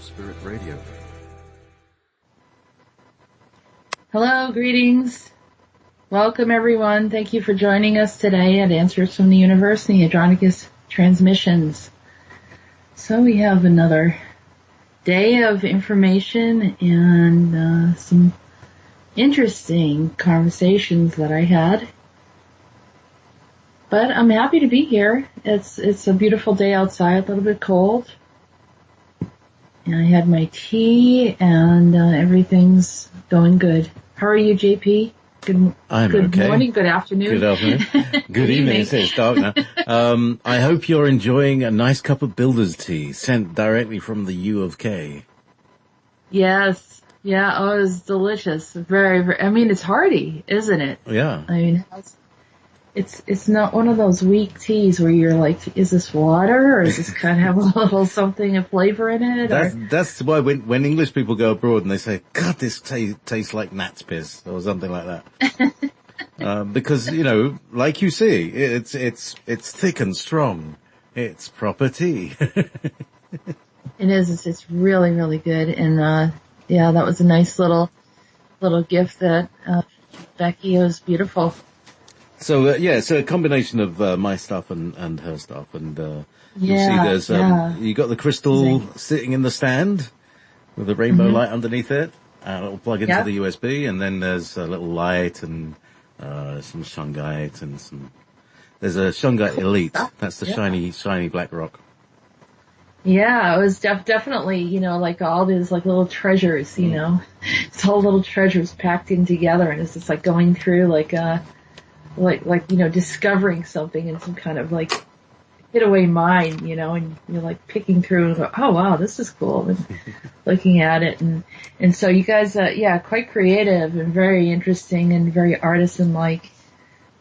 Spirit Radio. Hello, greetings. Welcome, everyone. Thank you for joining us today at Answers from the Universe and the Andronicus Transmissions. So we have another day of information and some interesting conversations that I had. But I'm happy to be here. It's a beautiful day outside, a little bit cold. And I had my tea and everything's going good. How are you, JP? Good okay. Morning, good afternoon. Good afternoon. Good evening. It's dark now. I hope you're enjoying a nice cup of builder's tea sent directly from the U of K. Yes. Yeah. Oh, it was delicious. Very, very, I mean, it's hearty, isn't it? Yeah. I mean, it's not one of those weak teas where you're like, is this water or does this kind of have a little something of flavor in it? That's why when English people go abroad and they say, God, this tastes like gnat's piss or something like that. Because, you know, like you see, it's thick and strong. It's proper tea. It is. It's really, really good. And, yeah, that was a nice little gift that, Becky, it was beautiful. So, so a combination of my stuff and her stuff. And you'll see there's you got the crystal sitting in the stand with a rainbow light underneath it. It'll plug into the USB, and then there's a little light and some shungite and there's a shungite elite. That's the shiny black rock. Yeah, it was definitely, you know, like all these like little treasures, you know. It's all little treasures packed in together, and it's just like going through like you know, discovering something in some kind of like hid away mine, you know, and you're like picking through and go, oh wow, this is cool, and looking at it, and so you guys, quite creative and very interesting and very artisan-like. It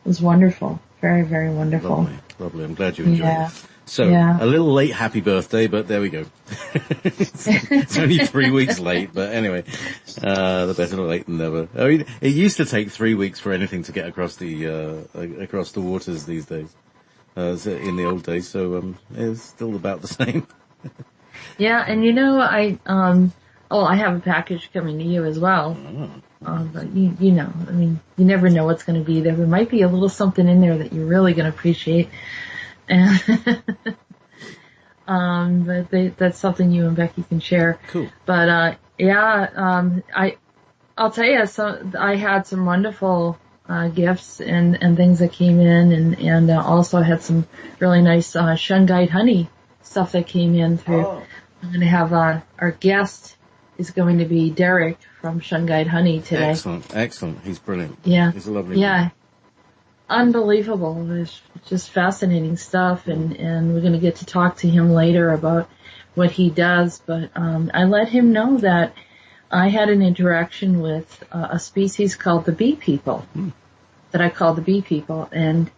was wonderful, very, very wonderful. Lovely. I'm glad you enjoyed it. So, a little late happy birthday, but there we go. It's only 3 weeks late, but anyway, the better late than never. I mean, it used to take 3 weeks for anything to get across the waters these days, in the old days, so, it's still about the same. Yeah, and you know, I have a package coming to you as well. But you know, I mean, you never know what's going to be there. There might be a little something in there that you're really going to appreciate. But that's something you and Becky can share. Cool. But, I'll tell you, I had some wonderful, gifts and things that came in and also had some really nice, shungite honey stuff that came in through. Oh. I'm going to have, our guest is going to be Derek from Shungite Honey today. Excellent. He's brilliant. Yeah. He's a lovely man. Unbelievable. It's just fascinating stuff, and we're going to get to talk to him later about what he does, but I let him know that I had an interaction with a species called the bee people, that I call the bee people, and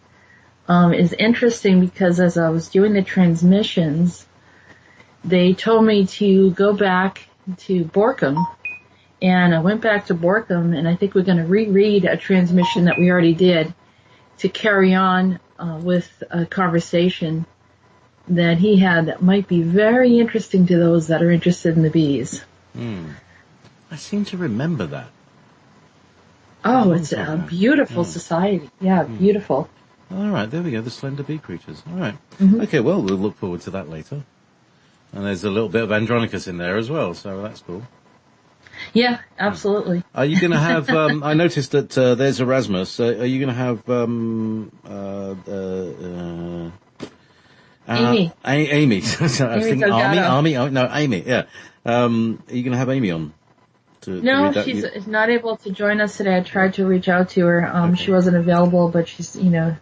it's interesting because as I was doing the transmissions, they told me to go back to Borkum, and I went back to Borkum, and I think we're going to reread a transmission that we already did to carry on with a conversation that he had that might be very interesting to those that are interested in the bees. I seem to remember that. Oh, it's a beautiful society. Yeah, beautiful. All right, there we go, the slender bee creatures. All right. Mm-hmm. Okay, well, we'll look forward to that later. And there's a little bit of Andronicus in there as well, so that's cool. Yeah, absolutely. Are you going to have, I noticed that there's Erasmus. Are you going to have Amy. Amy. I was thinking Army. Oh, no, Amy, yeah. Are you going to have Amy on? No, she's not able to join us today. I tried to reach out to her. Okay. She wasn't available, but she's, you know,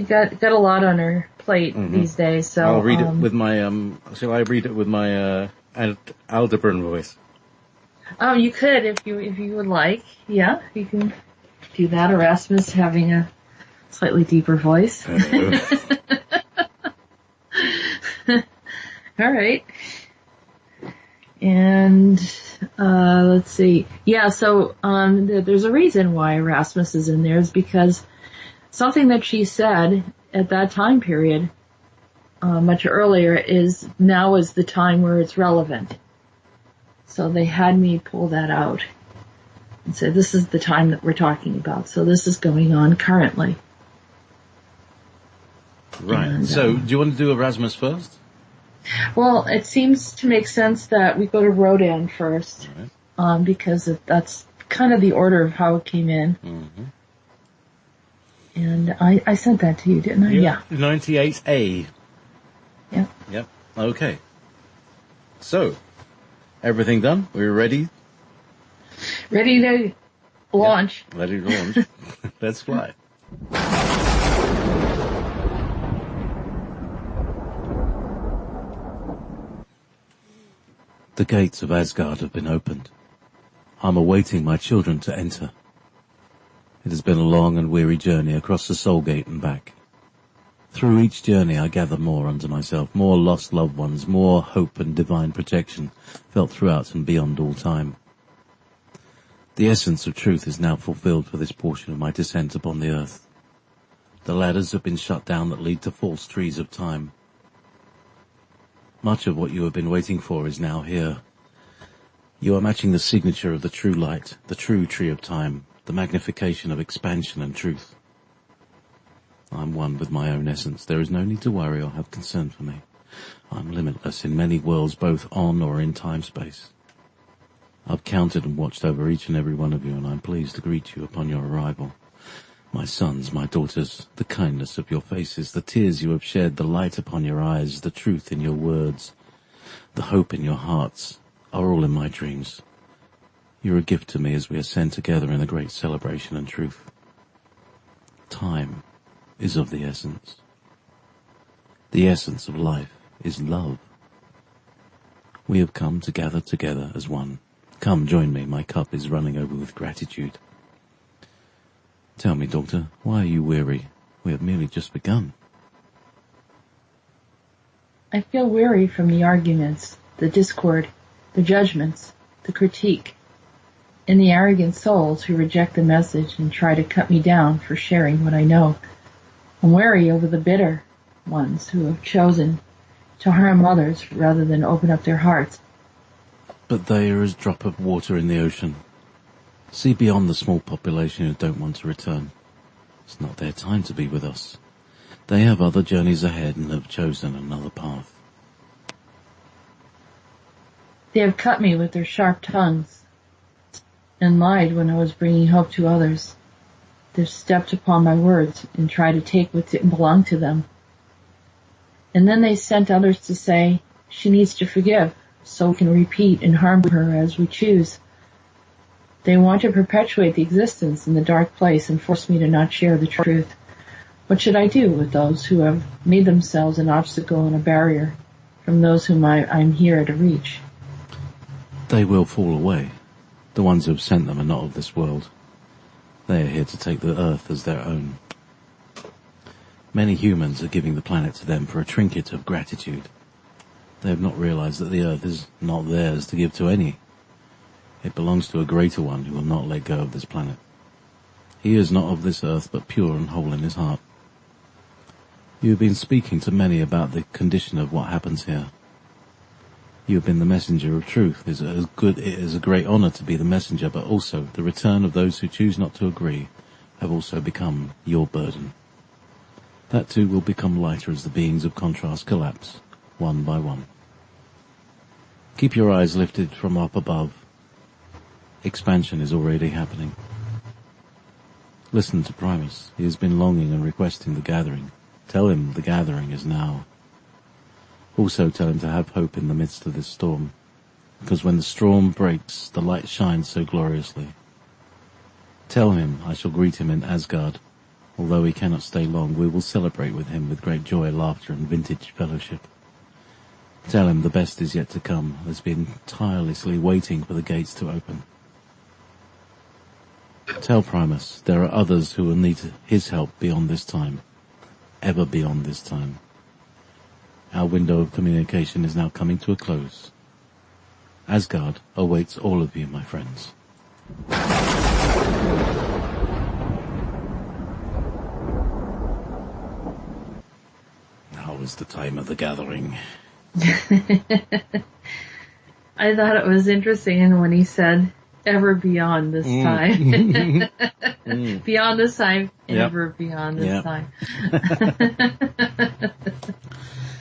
got a lot on her plate these days. So I'll read it with my, shall I read it with my, Aldebaran voice? You could if you would like. Yeah, you can do that. Erasmus having a slightly deeper voice. All right. And let's see. Yeah, so there's a reason why Erasmus is in there, is because something that she said at that time period much earlier is now is the time where it's relevant. So they had me pull that out and say, this is the time that we're talking about. So this is going on currently. Right. And, so do you want to do Erasmus first? Well, it seems to make sense that we go to Rhodan first, right. Because that's kind of the order of how it came in. Mm-hmm. And I sent that to you, didn't I? Yeah. 98A. Yep. Yep. Okay. So, everything done? We're ready? Ready to launch. Yep. Ready to launch. Let's fly. The gates of Asgard have been opened. I'm awaiting my children to enter. It has been a long and weary journey across the Soul Gate and back. Through each journey I gather more unto myself, more lost loved ones, more hope and divine protection felt throughout and beyond all time. The essence of truth is now fulfilled for this portion of my descent upon the earth. The ladders have been shut down that lead to false trees of time. Much of what you have been waiting for is now here. You are matching the signature of the true light, the true tree of time, the magnification of expansion and truth. I'm one with my own essence. There is no need to worry or have concern for me. I'm limitless in many worlds, both on or in time-space. I've counted and watched over each and every one of you, and I'm pleased to greet you upon your arrival. My sons, my daughters, the kindness of your faces, the tears you have shed, the light upon your eyes, the truth in your words, the hope in your hearts, are all in my dreams. You're a gift to me as we ascend together in the great celebration and truth. Time is of the essence. The essence of life is love. We have come to gather together as one. Come, join me. My cup is running over with gratitude. Tell me, Doctor, why are you weary? We have merely just begun. I feel weary from the arguments, the discord, the judgments, the critique, and the arrogant souls who reject the message and try to cut me down for sharing what I know. I'm weary over the bitter ones who have chosen to harm others rather than open up their hearts. But they are as a drop of water in the ocean. See beyond the small population who don't want to return. It's not their time to be with us. They have other journeys ahead and have chosen another path. They have cut me with their sharp tongues and lied when I was bringing hope to others. They've stepped upon my words and tried to take what didn't belong to them. And then they sent others to say, she needs to forgive, so we can repeat and harm her as we choose. They want to perpetuate the existence in the dark place and force me to not share the truth. What should I do with those who have made themselves an obstacle and a barrier from those whom I'm here to reach? They will fall away. The ones who have sent them are not of this world. They are here to take the earth as their own. Many humans are giving the planet to them for a trinket of gratitude. They have not realized that the earth is not theirs to give to any. It belongs to a greater one who will not let go of this planet. He is not of this earth, but pure and whole in his heart. You have been speaking to many about the condition of what happens here. You have been the messenger of truth. It is a great honor to be the messenger, but also the return of those who choose not to agree have also become your burden. That too will become lighter as the beings of contrast collapse, one by one. Keep your eyes lifted from up above. Expansion is already happening. Listen to Primus. He has been longing and requesting the gathering. Tell him the gathering is now. Also tell him to have hope in the midst of this storm, because when the storm breaks, the light shines so gloriously. Tell him I shall greet him in Asgard. Although he cannot stay long, we will celebrate with him with great joy, laughter, and vintage fellowship. Tell him the best is yet to come, has been tirelessly waiting for the gates to open. Tell Primus there are others who will need his help beyond this time, ever beyond this time. Our window of communication is now coming to a close. Asgard awaits all of you, my friends. Now is the time of the gathering. I thought it was interesting when he said, ever beyond this time. Beyond this time, ever beyond this time.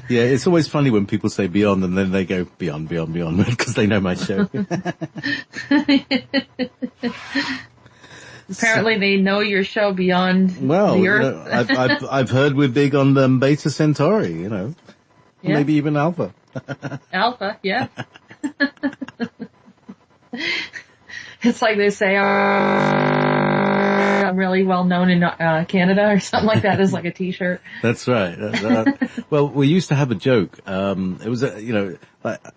Yeah, it's always funny when people say beyond and then they go beyond, because they know my show. Apparently they know your show beyond the Earth. I've heard we're big on Beta Centauri, maybe even Alpha. Alpha, yeah. It's like they say, I'm really well known in Canada or something like that. It's like a t-shirt. That's right. Well, we used to have a joke. It was,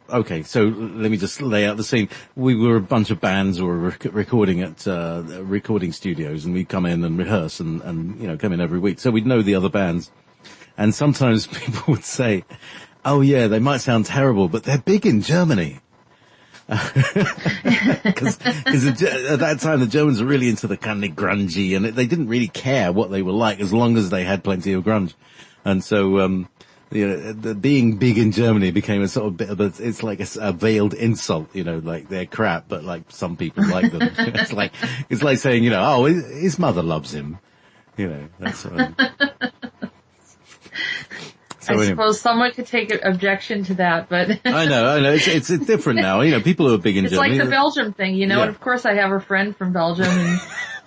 okay, so let me just lay out the scene. We were a bunch of bands who were recording at recording studios, and we'd come in and rehearse and come in every week. So we'd know the other bands. And sometimes people would say, oh yeah, they might sound terrible, but they're big in Germany. Because at that time the Germans were really into the kind of grungy, and they didn't really care what they were like as long as they had plenty of grunge. And so, the being big in Germany became a sort of bit of it's like a veiled insult, like they're crap, but like some people like them. It's like saying, oh, his mother loves him. That's So I suppose someone could take an objection to that, but I know. It's different now. People who are big in Germany. It's like the Belgium thing, and of course I have a friend from Belgium,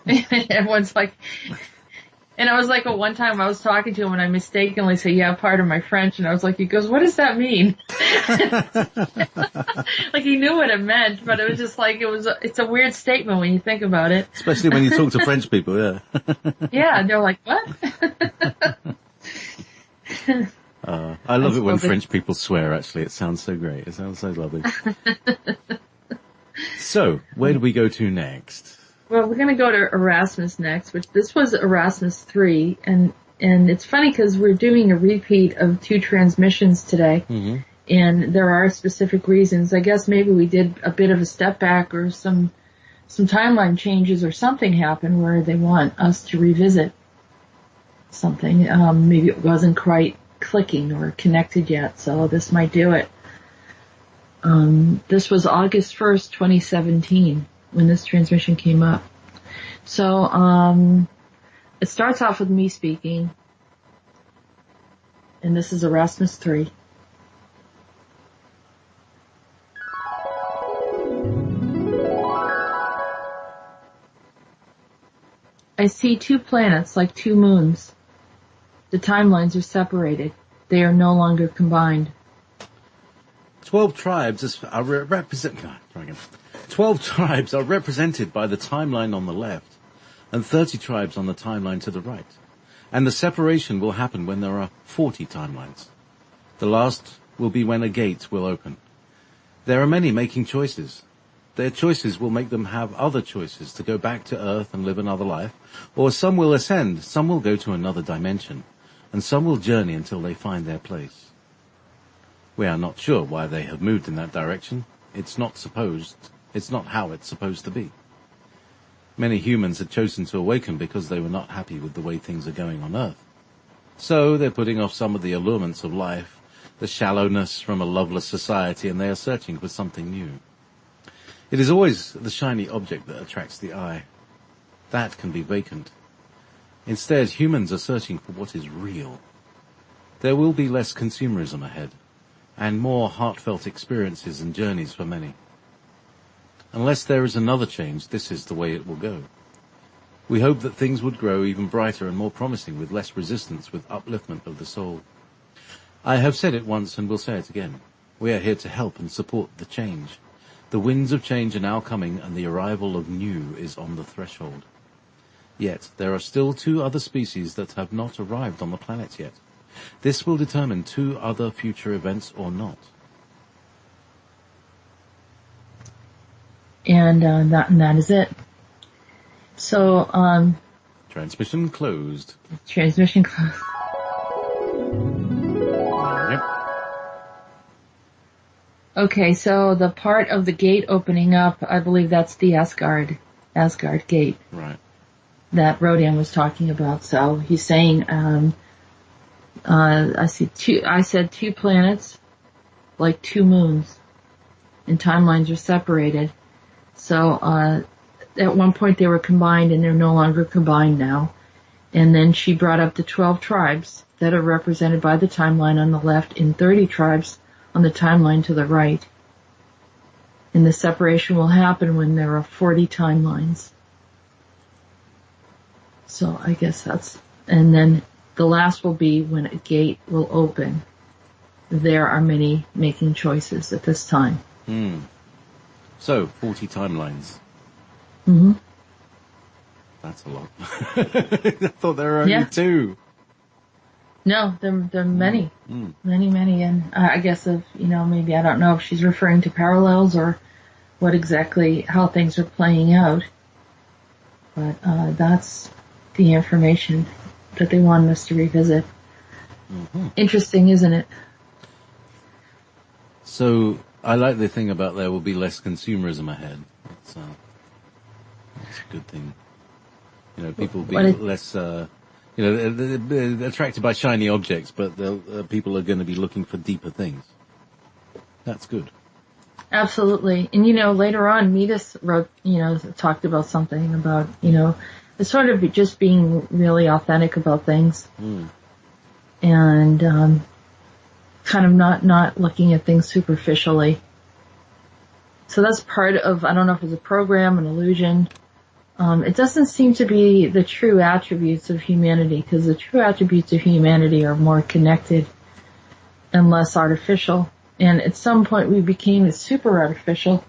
and everyone's like, and I was like, one time I was talking to him and I mistakenly said, yeah, pardon my French, and I was like, he goes, what does that mean? Like he knew what it meant, but it was just like, it's a weird statement when you think about it. Especially when you talk to French people, yeah. Yeah, and they're like, what? I love it when French people swear, actually. It sounds so great. It sounds so lovely. So, where do we go to next? Well, we're going to go to Erasmus next, which this was Erasmus 3, and it's funny because we're doing a repeat of 2 transmissions today, and there are specific reasons. I guess maybe we did a bit of a step back or some timeline changes or something happened where they want us to revisit something. Maybe it wasn't quite clicking or connected yet, so this might do it. This was August 1st, 2017 when this transmission came up. So it starts off with me speaking, and this is Erasmus 3. I see 2 planets like 2 moons. The timelines are separated. They are no longer combined. 12 tribes are represented by the timeline on the left, and 30 tribes on the timeline to the right. And the separation will happen when there are 40 timelines. The last will be when a gate will open. There are many making choices. Their choices will make them have other choices to go back to Earth and live another life, or some will ascend, some will go to another dimension, and some will journey until they find their place. We are not sure why they have moved in that direction. It's not how it's supposed to be. Many humans had chosen to awaken because they were not happy with the way things are going on Earth. So they're putting off some of the allurements of life, the shallowness from a loveless society, and they are searching for something new. It is always the shiny object that attracts the eye. That can be vacant. Instead, humans are searching for what is real. There will be less consumerism ahead, and more heartfelt experiences and journeys for many. Unless there is another change, this is the way it will go. We hope that things would grow even brighter and more promising with less resistance, with upliftment of the soul. I have said it once and will say it again. We are here to help and support the change. The winds of change are now coming, and the arrival of new is on the threshold. Yet, there are still 2 other species that have not arrived on the planet yet. This will determine 2 other future events or not. And that is it. So, transmission closed. Transmission closed. Yep. Okay, so the part of the gate opening up, I believe that's the Asgard gate. Right. That Rhodan was talking about. So he's saying, I said 2 planets, like 2 moons. and timelines are separated. So at one point they were combined, and they're no longer combined now. And then she brought up the 12 tribes that are represented by the timeline on the left and 30 tribes on the timeline to the right. And the separation will happen when there are 40 timelines. So I guess and then the last will be when a gate will open. There are many making choices at this time. So, 40 timelines. Mm-hmm. That's a lot. I thought there were only 2. No, there are many. Many. And I guess maybe I don't know if she's referring to parallels or how things are playing out. But that's the information that they wanted us to revisit. Mm-hmm. Interesting, isn't it? So, I like the thing about there will be less consumerism ahead. That's a good thing. People will be less, they're attracted by shiny objects, but people are going to be looking for deeper things. That's good. Absolutely. And, later on, Meetis wrote, talked about something about, it's sort of just being really authentic about things. And, kind of not looking at things superficially. So that's part of, I don't know if it's a program, an illusion. It doesn't seem to be the true attributes of humanity, because the true attributes of humanity are more connected and less artificial. And at some point we became super artificial,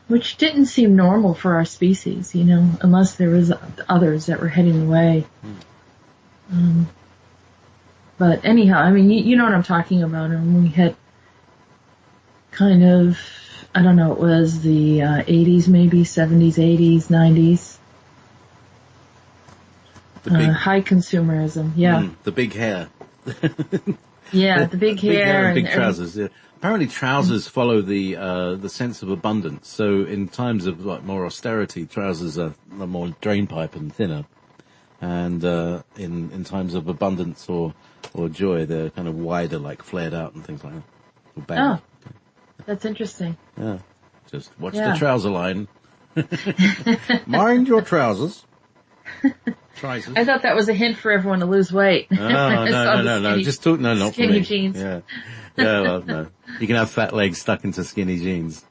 which didn't seem normal for our species, unless there was others that were heading away. But anyhow, I mean, you know what I'm talking about. And we had kind of, I don't know, it was the 80s maybe, 70s, 80s, 90s. High consumerism, yeah. The big hair. Yeah, the big hair and big trousers. Yeah. Apparently trousers follow the sense of abundance. So in times of more austerity, trousers are more drain pipe and thinner. And in times of abundance or joy, they're kind of wider, like flared out and things like that. Or baggy. Oh, that's interesting. Yeah. Just watch the trouser line. Mind your trousers. Trousers. I thought that was a hint for everyone to lose weight. No. Just talk. No, not skinny for me. jeans. Yeah. Well, no. You can have fat legs stuck into skinny jeans.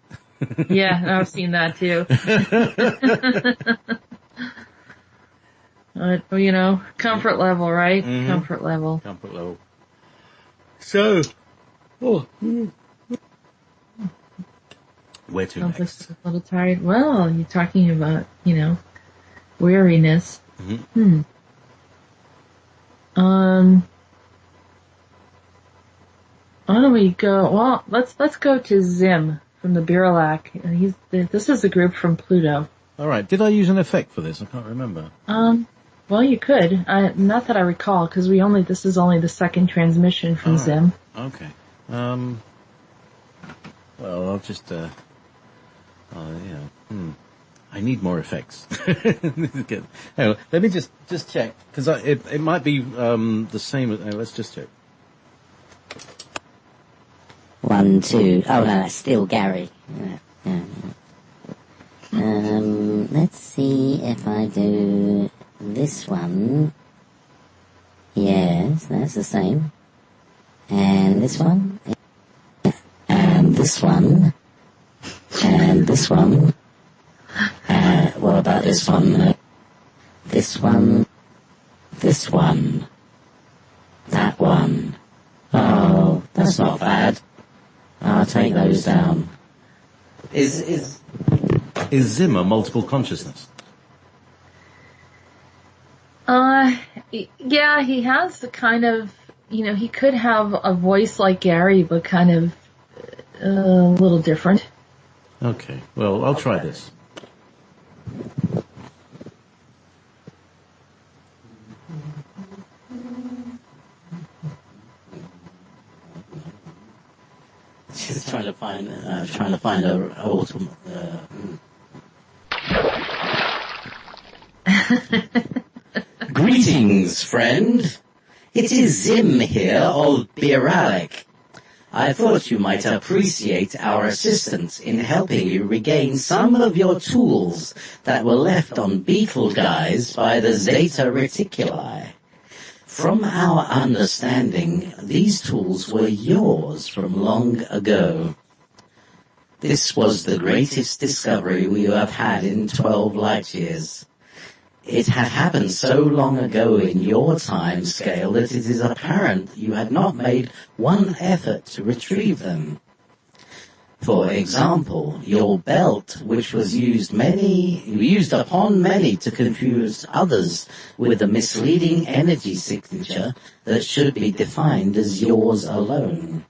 Yeah, I've seen that too. Comfort level, right? Mm-hmm. Comfort level. So, where to next? A little tired. Well, you're talking about, weariness. Mm-hmm. Why don't we go? Well, let's go to Zim from the Birlac. This is a group from Pluto. All right. Did I use an effect for this? I can't remember. Well, you could. Not that I recall, because this is only the second transmission from Zim. Okay. Well, I'll just, I need more effects. Anyway, let me just check, because it might be, the same. Let's just check. 1, 2. Oh, no, that's still Gary. Yeah. Let's see if I do this one. Yes, that's the same. And this one. And this one. And this one. What about this one? This one. This one. That one. Oh, that's not bad. I'll take those down. Is Zim a multiple consciousness? Yeah, he has the kind of, he could have a voice like Gary, but kind of a little different. Okay, well, I'll try this. Just trying to find a ultimate. Greetings, friend. It is Zim here of Birlac. I thought you might appreciate our assistance in helping you regain some of your tools that were left on Beetle Guys by the Zeta Reticuli. From our understanding, these tools were yours from long ago. This was the greatest discovery we have had in 12 light years. It had happened so long ago in your time scale that it is apparent you had not made one effort to retrieve them. For example, your belt, which was used upon many to confuse others with a misleading energy signature that should be defined as yours alone.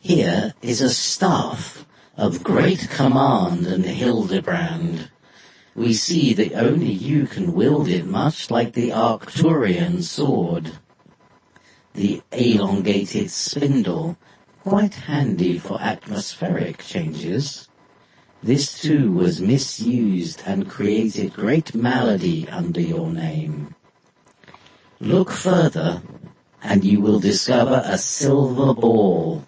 Here is a staff of great command and Hildebrand. We see that only you can wield it, much like the Arcturian sword. The elongated spindle, quite handy for atmospheric changes. This too was misused and created great malady under your name. Look further, and you will discover a silver ball.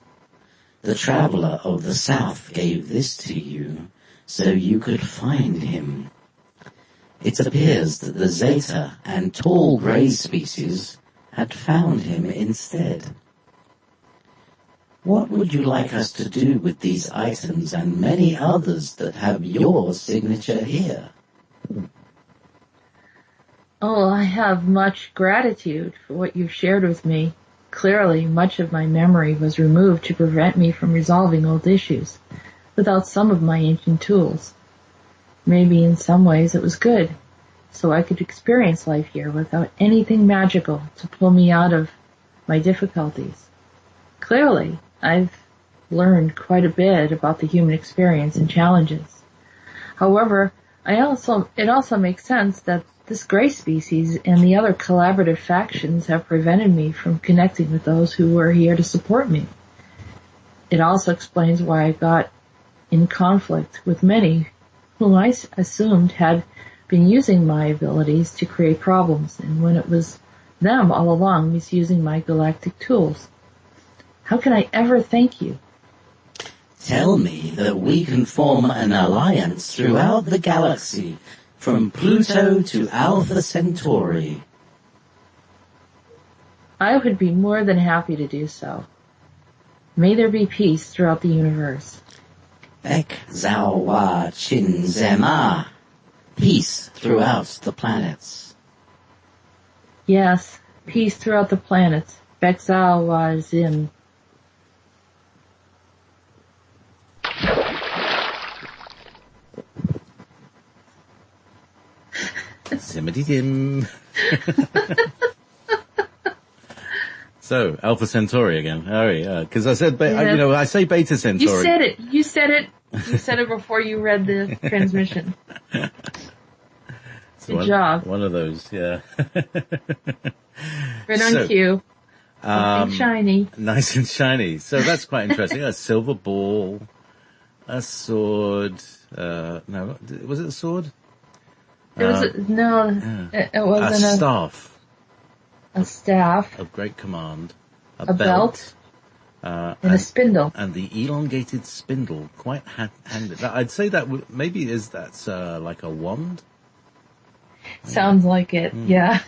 The traveler of the south gave this to you, so you could find him. It appears that the Zeta and tall grey species had found him instead. What would you like us to do with these items and many others that have your signature here? Oh, I have much gratitude for what you've shared with me. Clearly, much of my memory was removed to prevent me from resolving old issues without some of my ancient tools. Maybe in some ways it was good, so I could experience life here without anything magical to pull me out of my difficulties. Clearly, I've learned quite a bit about the human experience and challenges. However, it also makes sense that this gray species and the other collaborative factions have prevented me from connecting with those who were here to support me. It also explains why I got in conflict with many whom I assumed had been using my abilities to create problems, and when it was them all along misusing my galactic tools. How can I ever thank you? Tell me that we can form an alliance throughout the galaxy, from Pluto to Alpha Centauri. I would be more than happy to do so. May there be peace throughout the universe. Bek Zawa Chin Zema. Peace throughout the planets. Yes, peace throughout the planets. Bek Zawa Zim. Zimmity-dim. So, Alpha Centauri again. Oh, because I said, I say Beta Centauri. You said it before you read the transmission. Good job. One of those, yeah. Right on cue. Nice and shiny. Nice and shiny. So that's quite interesting. A silver ball, a sword. No, was it a sword? It wasn't a staff. A staff. Of great command. A belt. And a spindle. And the elongated spindle, quite handy. I'd say that maybe that's like a wand. Sounds like it, yeah.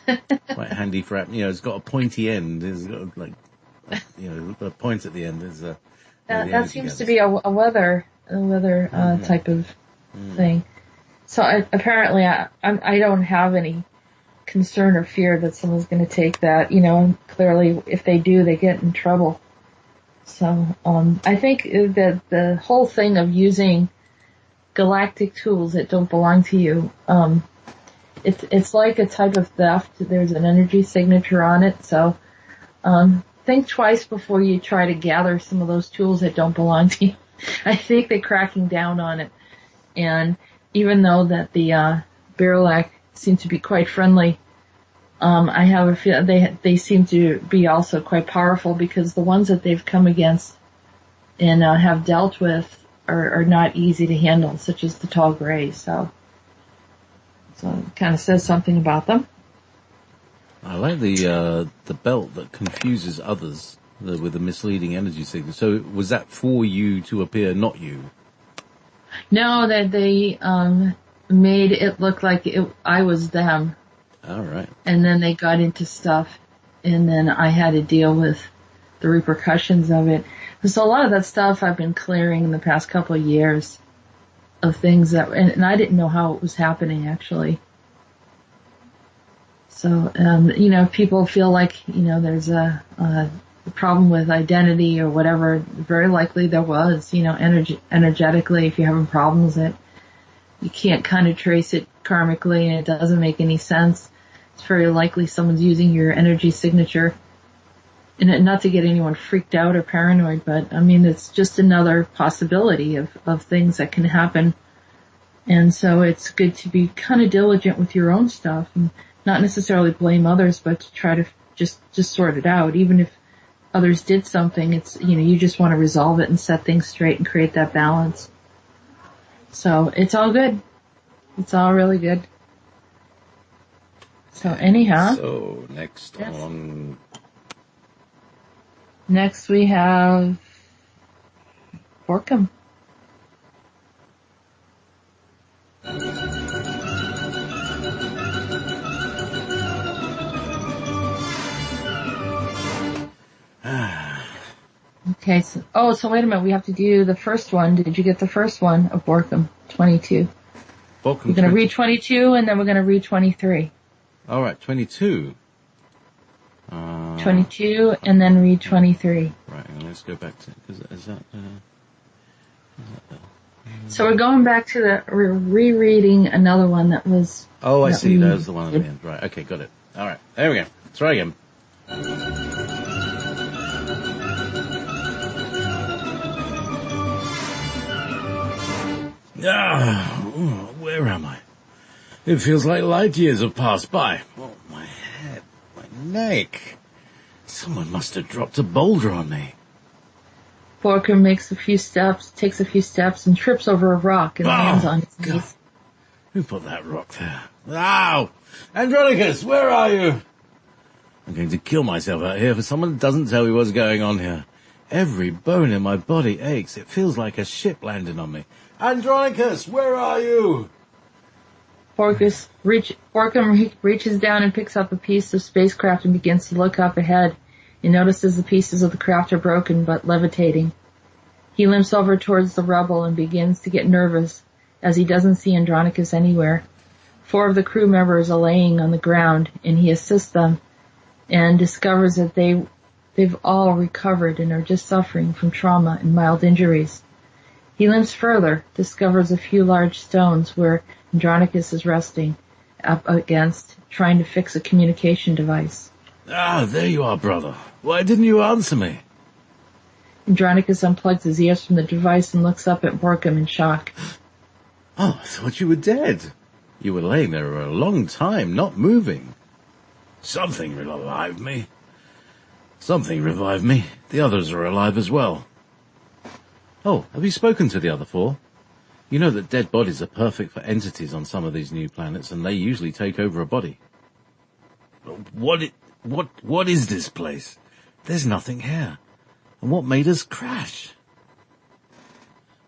Quite handy for, it's got a pointy end. It's got a point at the end. That seems to be a weather type of thing. So apparently I don't have any concern or fear that someone's going to take that. Clearly if they do, they get in trouble. So I think that the whole thing of using galactic tools that don't belong to you, it's like a type of theft. There's an energy signature on it. So think twice before you try to gather some of those tools that don't belong to you. I think they're cracking down on it. And even though that the Birlac seem to be quite friendly, I have a feel they seem to be also quite powerful, because the ones that they've come against and have dealt with are not easy to handle, such as the tall grays. So it kind of says something about them. I like the belt that confuses others. with the misleading energy signal. So was that for you to appear not you? No, that they made it look like I was them. All right. And then they got into stuff, and then I had to deal with the repercussions of it. So a lot of that stuff I've been clearing in the past couple of years of things that, and I didn't know how it was happening actually. So, if people feel like, there's a problem with identity or whatever, very likely there was, energetically, if you're having problems that you can't kind of trace it karmically and it doesn't make any sense, it's very likely someone's using your energy signature. And not to get anyone freaked out or paranoid, but it's just another possibility of things that can happen. And so it's good to be kind of diligent with your own stuff and not necessarily blame others, but to try to just sort it out. Even if others did something, it's, you just want to resolve it and set things straight and create that balance. So it's all good. It's all really good. So anyhow. So next on. Next we have Borkum. Okay, so wait a minute, we have to do the first one. Did you get the first one of Borkum 22? Borkum We're going to read 22 and then we're going to read 23. All right, 22. 22 and then read 23. Right, let's go back to, is that so we're going back to we're rereading another one that was... Oh, I see, that was the one at the end. Right, okay, got it. All right, there we go. Let's try again. Where am I? It feels like light years have passed by. Oh, my head, my neck. Someone must have dropped a boulder on me. Borkum takes a few steps, and trips over a rock and lands on his knees. Who put that rock there? Ow! Andronicus, where are you? I'm going to kill myself out here if someone doesn't tell me what's going on here. Every bone in my body aches. It feels like a ship landed on me. Andronicus, where are you? Borkum reaches down and picks up a piece of spacecraft and begins to look up ahead. He notices the pieces of the craft are broken but levitating. He limps over towards the rubble and begins to get nervous as he doesn't see Andronicus anywhere. 4 of the crew members are laying on the ground and he assists them and discovers that they've all recovered and are just suffering from trauma and mild injuries. He limps further, discovers a few large stones where Andronicus is resting up against, trying to fix a communication device. Ah, there you are, brother. Why didn't you answer me? Andronicus unplugs his ears from the device and looks up at Borkum in shock. Oh, I thought you were dead. You were laying there for a long time, not moving. Something revived me. The others are alive as well. Oh, have you spoken to the other 4? You know that dead bodies are perfect for entities on some of these new planets, and they usually take over a body. What is this place? There's nothing here. And what made us crash?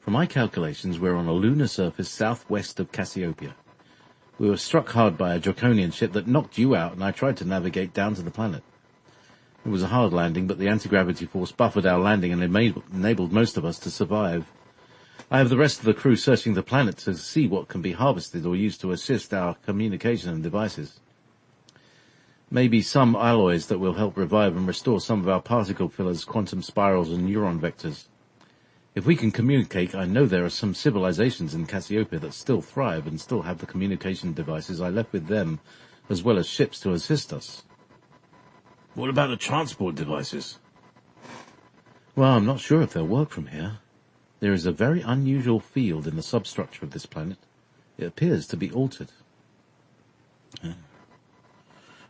From my calculations, we're on a lunar surface southwest of Cassiopeia. We were struck hard by a draconian ship that knocked you out, and I tried to navigate down to the planet. It was a hard landing, but the anti-gravity force buffered our landing and enabled most of us to survive. I have the rest of the crew searching the planet to see what can be harvested or used to assist our communication and devices. Maybe some alloys that will help revive and restore some of our particle fillers, quantum spirals and neuron vectors. If we can communicate, I know there are some civilizations in Cassiopeia that still thrive and still have the communication devices I left with them, as well as ships to assist us. What about the transport devices? Well, I'm not sure if they'll work from here. There is a very unusual field in the substructure of this planet. It appears to be altered.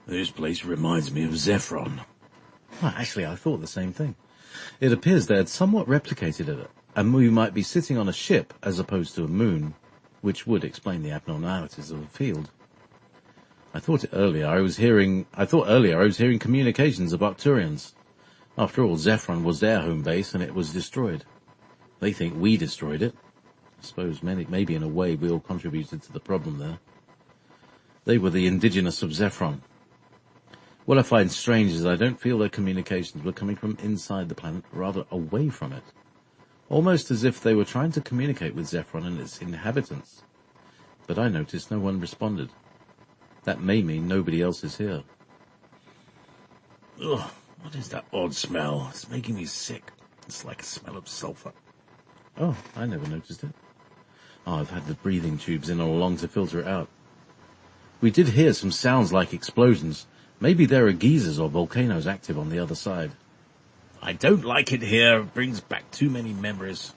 This place reminds me of Zephron. Well, actually, I thought the same thing. It appears they had somewhat replicated it, and we might be sitting on a ship as opposed to a moon, which would explain the abnormalities of the field. I thought earlier I was hearing communications of Arcturians. After all, Zephron was their home base and it was destroyed. They think we destroyed it. I suppose maybe in a way we all contributed to the problem there. They were the indigenous of Zephron. What I find strange is I don't feel their communications were coming from inside the planet, rather away from it. Almost as if they were trying to communicate with Zephron and its inhabitants. But I noticed no one responded. That may mean nobody else is here. Ugh, what is that odd smell? It's making me sick. It's like a smell of sulfur. Oh, I never noticed it. Oh, I've had the breathing tubes in all along to filter it out. We did hear some sounds like explosions. Maybe there are geysers or volcanoes active on the other side. I don't like it here. It brings back too many memories.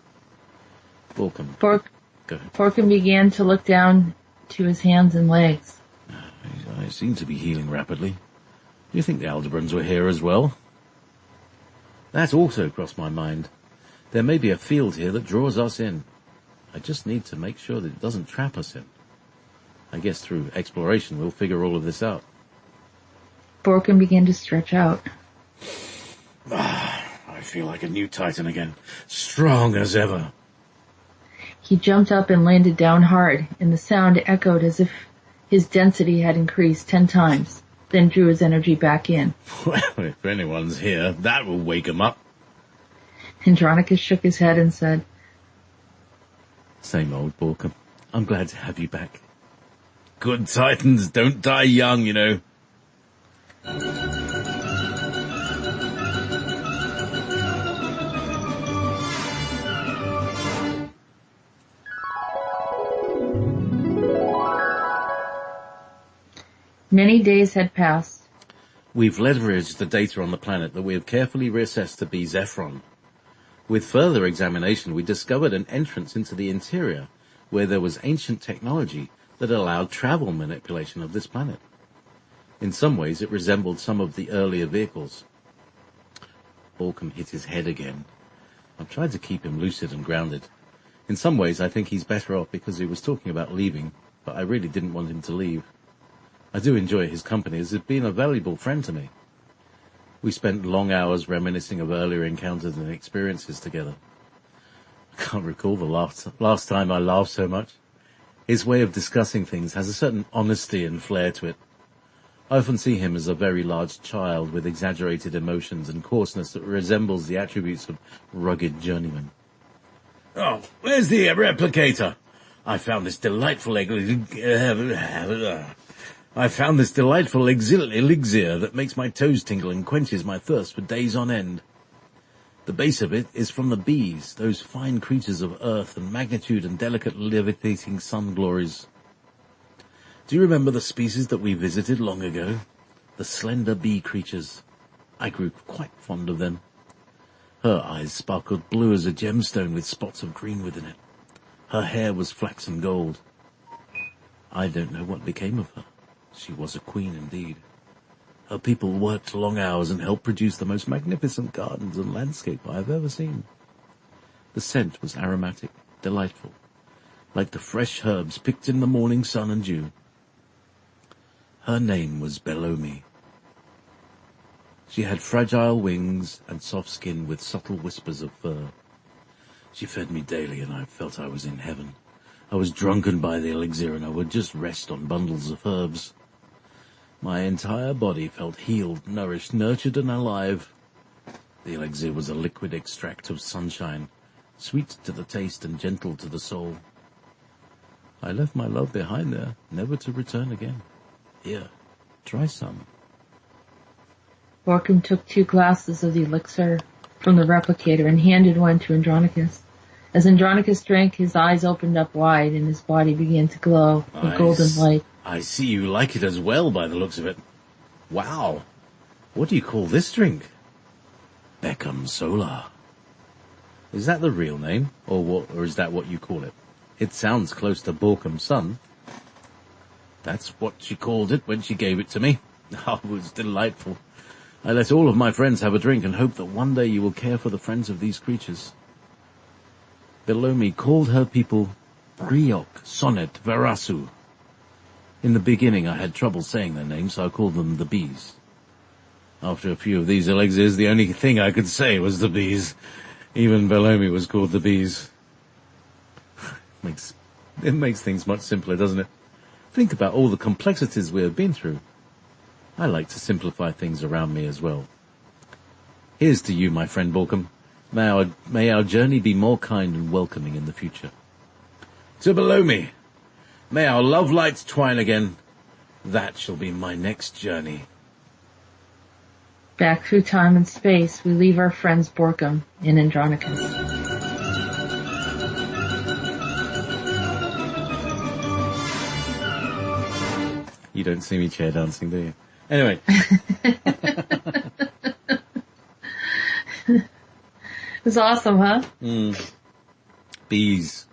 Borkum. Go ahead. Borkum began to look down to his hands and legs. I seem to be healing rapidly. Do you think the Aldebrans were here as well? That also crossed my mind. There may be a field here that draws us in. I just need to make sure that it doesn't trap us in. I guess through exploration we'll figure all of this out. Borkum began to stretch out. I feel like a new Titan again. Strong as ever. He jumped up and landed down hard, and the sound echoed as if his density had increased 10 times, then drew his energy back in. Well, if anyone's here, that will wake him up. Andronicus shook his head and said, Same old, Borkum. I'm glad to have you back. Good Titans don't die young, you know. Many days had passed. We've leveraged the data on the planet that we have carefully reassessed to be Zephron. With further examination, we discovered an entrance into the interior where there was ancient technology that allowed travel manipulation of this planet. In some ways, it resembled some of the earlier vehicles. Borkum hit his head again. I've tried to keep him lucid and grounded. In some ways, I think he's better off because he was talking about leaving, but I really didn't want him to leave. I do enjoy his company as he's been a valuable friend to me. We spent long hours reminiscing of earlier encounters and experiences together. I can't recall the last time I laughed so much. His way of discussing things has a certain honesty and flair to it. I often see him as a very large child with exaggerated emotions and coarseness that resembles the attributes of rugged journeymen. Oh, where's the replicator? I found this delightful elixir that makes my toes tingle and quenches my thirst for days on end. The base of it is from the bees, those fine creatures of earth and magnitude and delicate levitating sun glories. Do you remember the species that we visited long ago? The slender bee creatures. I grew quite fond of them. Her eyes sparkled blue as a gemstone with spots of green within it. Her hair was flaxen gold. I don't know what became of her. She was a queen indeed. Her people worked long hours and helped produce the most magnificent gardens and landscape I have ever seen. The scent was aromatic, delightful, like the fresh herbs picked in the morning sun and dew. Her name was Belomi. She had fragile wings and soft skin with subtle whispers of fur. She fed me daily and I felt I was in heaven. I was drunken by the elixir and I would just rest on bundles of herbs. My entire body felt healed, nourished, nurtured and alive. The elixir was a liquid extract of sunshine, sweet to the taste and gentle to the soul. I left my love behind there, never to return again. Here, try some. Borkum took 2 glasses of the elixir from the replicator and handed one to Andronicus. As Andronicus drank, his eyes opened up wide and his body began to glow with golden light. I see you like it as well by the looks of it. Wow. What do you call this drink? Beckham Solar. Is that the real name, or is that what you call it? It sounds close to Borkum's son. That's what she called it when she gave it to me. Oh, it was delightful. I let all of my friends have a drink and hope that one day you will care for the friends of these creatures. Below me called her people Briok, Sonnet, Verasu. In the beginning I had trouble saying their names, so I called them the bees. After a few of these elixirs, the only thing I could say was the bees. Even below me was called the bees. It makes things much simpler, doesn't it? Think about all the complexities we have been through. I like to simplify things around me as well. Here's to you, my friend Borkum. May our journey be more kind and welcoming in the future. To below me, may our love lights twine again. That shall be my next journey. Back through time and space, we leave our friends Borkum in Andronicus. You don't see me chair dancing, do you? Anyway. It's awesome, huh? Bees.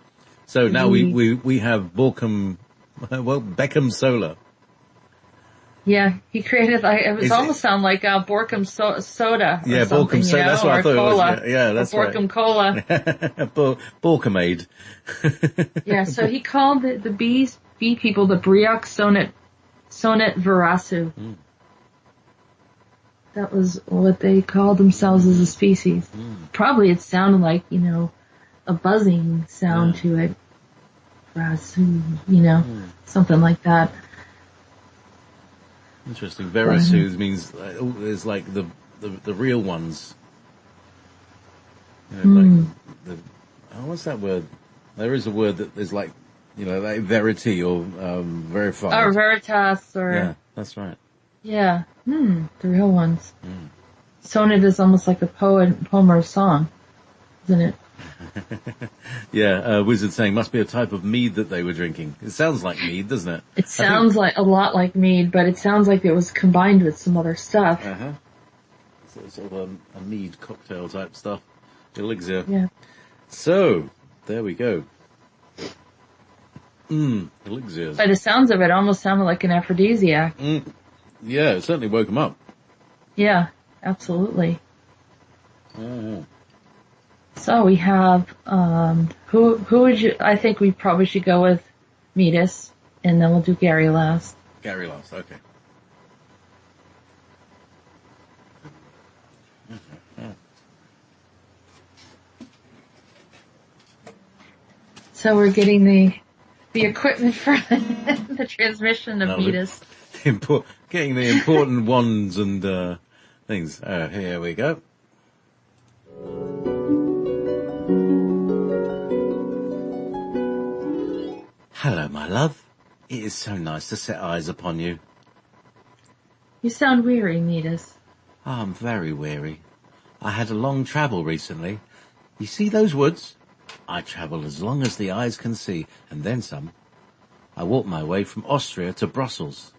So now we have Borkum, Beckham Solar. Yeah, he created, it almost sound like Borkum soda. Or yeah, Borkum soda, that's what I thought cola, it was. Yeah, that's Borkum cola. Borkumade. Yeah, so he called the bee people the Brioc Sonnet Verasu. That was what they called themselves as a species. Probably it sounded like, a buzzing sound to it. Verasu, something like that. Interesting. Verasu means is like the real ones. What's that word? There is a word that is like verity or verified. Or veritas or... Yeah, that's right. Yeah. The real ones. Sonnet is almost like a poem or a song, isn't it? Yeah, Wizard saying must be a type of mead that they were drinking. It sounds like mead, doesn't it? It sounds like a lot like mead, but it sounds like it was combined with some other stuff. So it's sort of a mead cocktail type stuff. Elixir. Yeah. So, there we go. Elixirs. By the sounds of it, almost sounded like an aphrodisiac. Yeah, it certainly woke him up. Yeah, absolutely. So we have, who would you, I think we probably should go with Meetis, and then we'll do Gary last. Gary last, okay. So we're getting the equipment for the transmission of Meetis. Getting the important ones and, things. Here we go. Hello, my love. It is so nice to set eyes upon you. You sound weary, Meetis. I'm very weary. I had a long travel recently. You see those woods? I travel as long as the eyes can see, and then some. I walked my way from Austria to Brussels.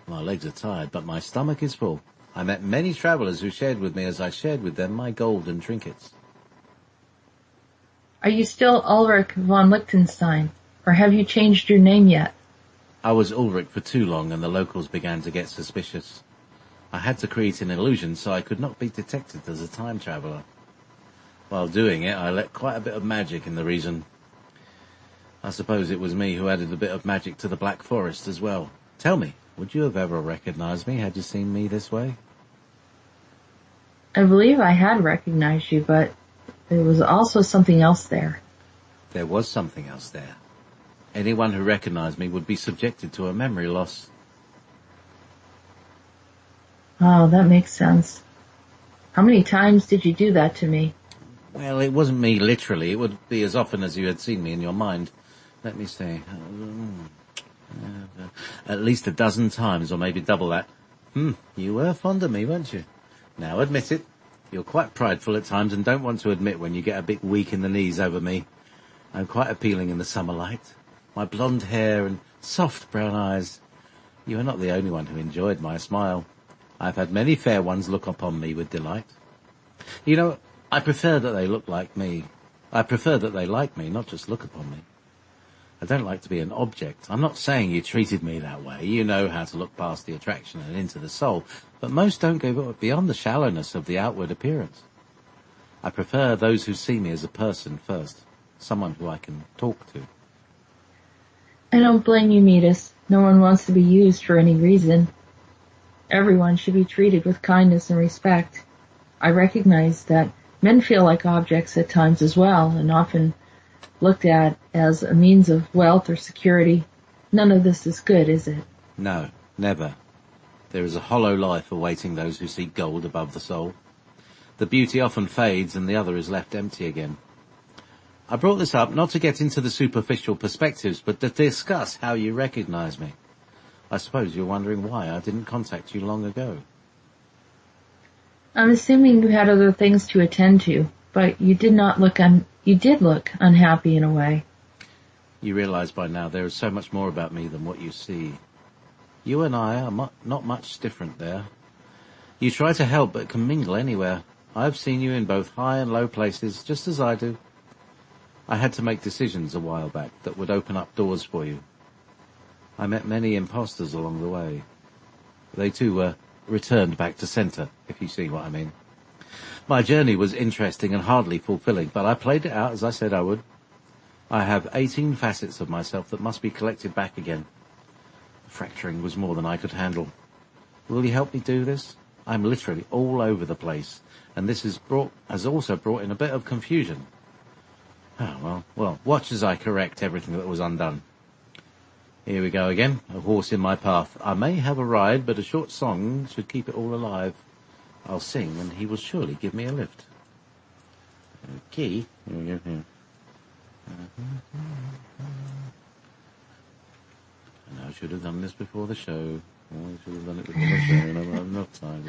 My legs are tired, but my stomach is full. I met many travellers who shared with me as I shared with them my gold and trinkets. Are you still Ulrich von Liechtenstein? Or have you changed your name yet? I was Ulrich for too long and the locals began to get suspicious. I had to create an illusion so I could not be detected as a time traveller. While doing it, I let quite a bit of magic in the region. I suppose it was me who added a bit of magic to the Black Forest as well. Tell me, would you have ever recognised me had you seen me this way? I believe I had recognized you, but there was also something else there. There was something else there. Anyone who recognised me would be subjected to a memory loss. Oh, that makes sense. How many times did you do that to me? Well, it wasn't me literally. It would be as often as you had seen me in your mind. Let me see. At least a dozen times, or maybe double that. You were fond of me, weren't you? Now admit it. You're quite prideful at times and don't want to admit when you get a bit weak in the knees over me. I'm quite appealing in the summer light. My blonde hair and soft brown eyes. You are not the only one who enjoyed my smile. I've had many fair ones look upon me with delight. You know, I prefer that they look like me. I prefer that they like me, not just look upon me. I don't like to be an object. I'm not saying you treated me that way. You know how to look past the attraction and into the soul. But most don't go beyond the shallowness of the outward appearance. I prefer those who see me as a person first. Someone who I can talk to. I don't blame you, Meetis. No one wants to be used for any reason. everyone should be treated with kindness and respect. I recognize that men feel like objects at times as well, and often looked at as a means of wealth or security. None of this is good, is it? No, never. There is a hollow life awaiting those who seek gold above the soul. The beauty often fades and the other is left empty again. I brought this up not to get into the superficial perspectives, but to discuss how you recognize me. I suppose you're wondering why I didn't contact you long ago. I'm assuming you had other things to attend to, but you did look unhappy in a way. You realize by now there is so much more about me than what you see. You and I are not much different there. You try to help but can mingle anywhere. I've seen you in both high and low places, just as I do. I had to make decisions a while back that would open up doors for you. I met many imposters along the way. They too were returned back to centre, if you see what I mean. My journey was interesting and hardly fulfilling, but I played it out as I said I would. I have 18 facets of myself that must be collected back again. The fracturing was more than I could handle. Will you help me do this? I'm literally all over the place, and this has also brought in a bit of confusion. Oh, well, watch as I correct everything that was undone. Here we go again, a horse in my path. I may have a ride, but a short song should keep it all alive. I'll sing, and he will surely give me a lift. Okay, here we go, here. And I should have done this before the show. I should have done it before the show, and I don't have enough time.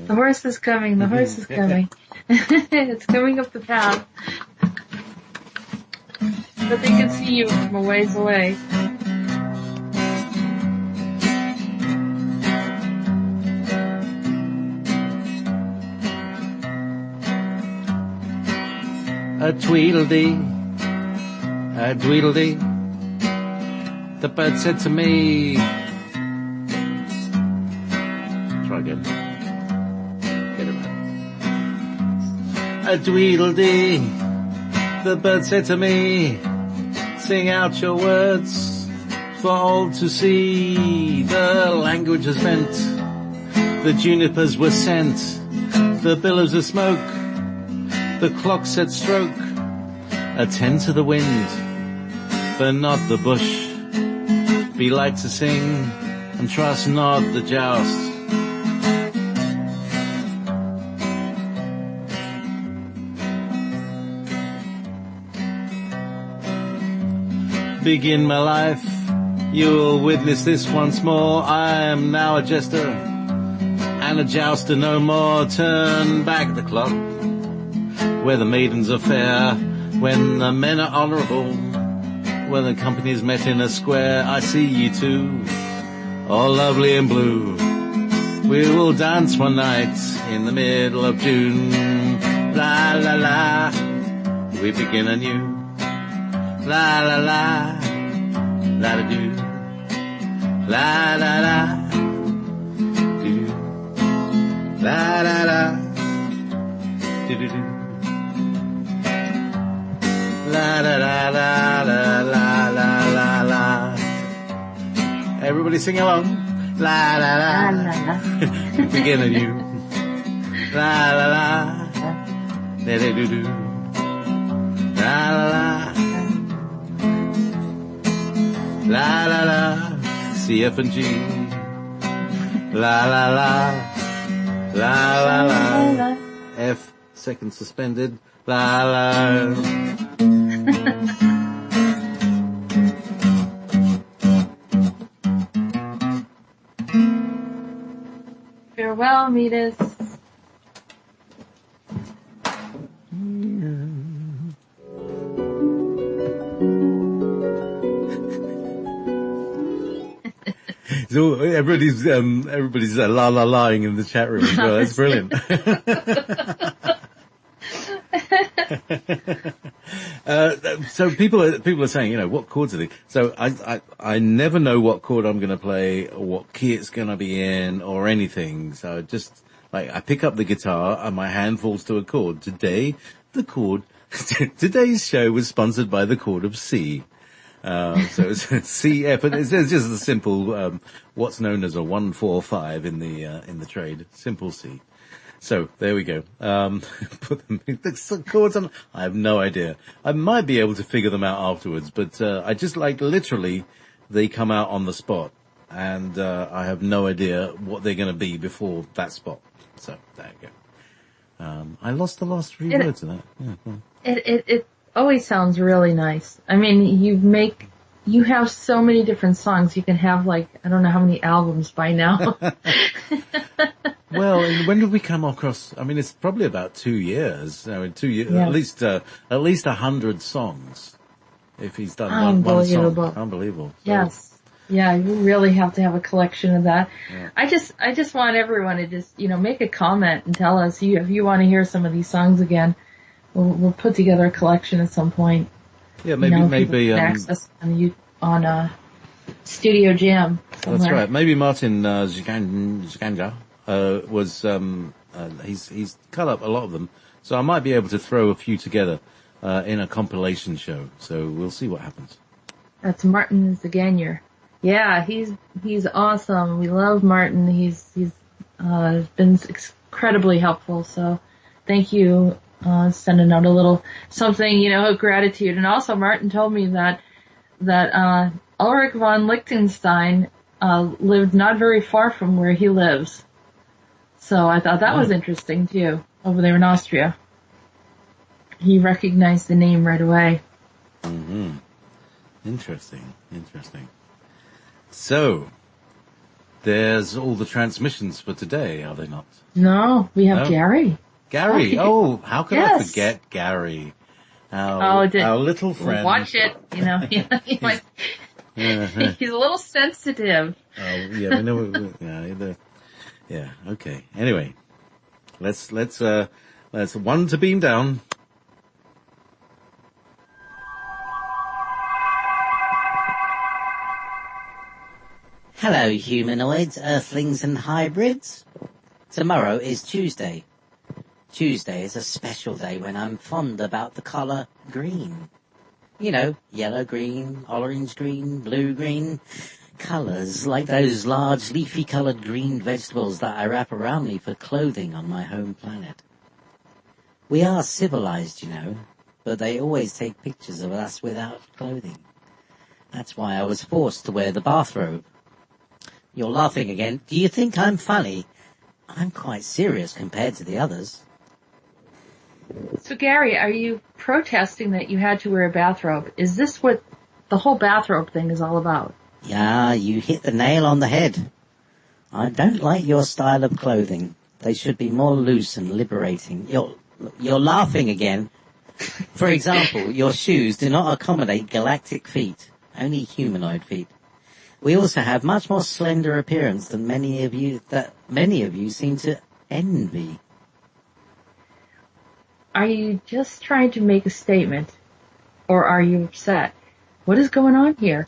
The horse is coming, the horse is coming. It's coming up the path. But they can see you from a ways away. A tweedledee, a tweedledee, the bird said to me. Try again. Get it right. A tweedledee, the bird said to me, sing out your words for all to see. The language is bent, the junipers were sent, the billows of smoke, the clock said stroke, attend to the wind, but not the bush. Be like to sing, and trust not the joust. Begin my life, you'll witness this once more. I am now a jester, and a jouster no more. Turn back the clock, where the maidens are fair, when the men are honourable, when the company's met in a square. I see you two, all lovely and blue. We will dance one night in the middle of June. La la la, we begin anew. La la la, la da do. La la la, do. La la la, do do do. La la la la la la la la la. Everybody sing along. La la la. La la la. Begin anew. La la la. Da da do do. La la la. La la la. C, F, and G. La la la. La la la. F, second suspended. La la. Farewell, Meetis. So everybody's la la lying in the chat room as well. That's brilliant. So people are saying, what chords are they? So I never know what chord I'm going to play or what key it's going to be in or anything. So just I pick up the guitar and my hand falls to a chord. Today's show was sponsored by the chord of C. So it's CF, but it's just a simple, what's known as a 145 in the trade. Simple C. So there we go. Put them in the chords on. I have no idea. I might be able to figure them out afterwards, but, I just like literally they come out on the spot and, I have no idea what they're going to be before that spot. So there you go. I lost the last three words of that. Yeah. It always sounds really nice. I mean, you have so many different songs. You can have I don't know how many albums by now. Well, and when did we come across? I mean, it's probably about 2 years. In 2 years, Yeah. at least 100 songs. If he's done one song, unbelievable. So, yes, yeah, you really have to have a collection of that. Yeah. I just want everyone to just make a comment and tell us if you want to hear some of these songs again. We'll put together a collection at some point. Yeah, maybe access on Studio Jam somewhere. That's right. Maybe Martin Zganga was he's cut up a lot of them, so I might be able to throw a few together in a compilation show. So we'll see what happens. That's Martin Zganga. Yeah, he's awesome. We love Martin. He's been incredibly helpful. So thank you. Sending out a little something, of gratitude. And also Martin told me that Ulrich von Liechtenstein, lived not very far from where he lives. So I thought that was interesting too, over there in Austria. He recognized the name right away. Mm-hmm. Interesting. So, there's all the transmissions for today, are they not? No, we have Gary. Gary, how could I forget Gary? Our little friend. Watch it, he's a little sensitive. Oh, yeah, we know. Yeah, okay. Anyway, let's one to beam down. Hello, humanoids, earthlings and hybrids. Tomorrow is Tuesday. Tuesday is a special day when I'm fond about the colour green. Yellow green, orange green, blue green. Colours like those large leafy coloured green vegetables that I wrap around me for clothing on my home planet. We are civilised, but they always take pictures of us without clothing. That's why I was forced to wear the bathrobe. You're laughing again. Do you think I'm funny? I'm quite serious compared to the others. So Gary, are you protesting that you had to wear a bathrobe? Is this what the whole bathrobe thing is all about? Yeah, you hit the nail on the head. I don't like your style of clothing. They should be more loose and liberating. You're laughing again. For example, your shoes do not accommodate galactic feet, only humanoid feet. We also have much more slender appearance than many of you seem to envy. Are you just trying to make a statement? Or are you upset? What is going on here?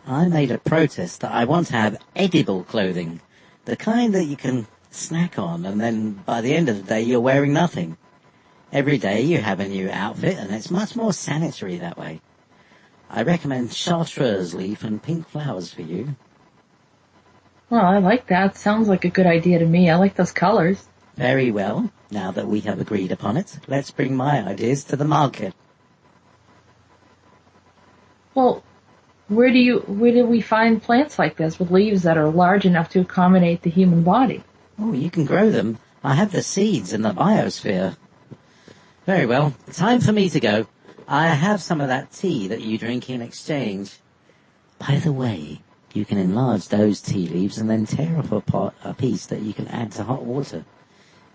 I made a protest that I want to have edible clothing. The kind that you can snack on and then by the end of the day you're wearing nothing. Every day you have a new outfit and it's much more sanitary that way. I recommend chartreuse leaf and pink flowers for you. Well, I like that. Sounds like a good idea to me. I like those colors. Very well. Now that we have agreed upon it, let's bring my ideas to the market. Well, where do we find plants like this with leaves that are large enough to accommodate the human body? Oh, you can grow them. I have the seeds in the biosphere. Very well. Time for me to go. I have some of that tea that you drink in exchange. By the way, you can enlarge those tea leaves and then tear off a piece that you can add to hot water.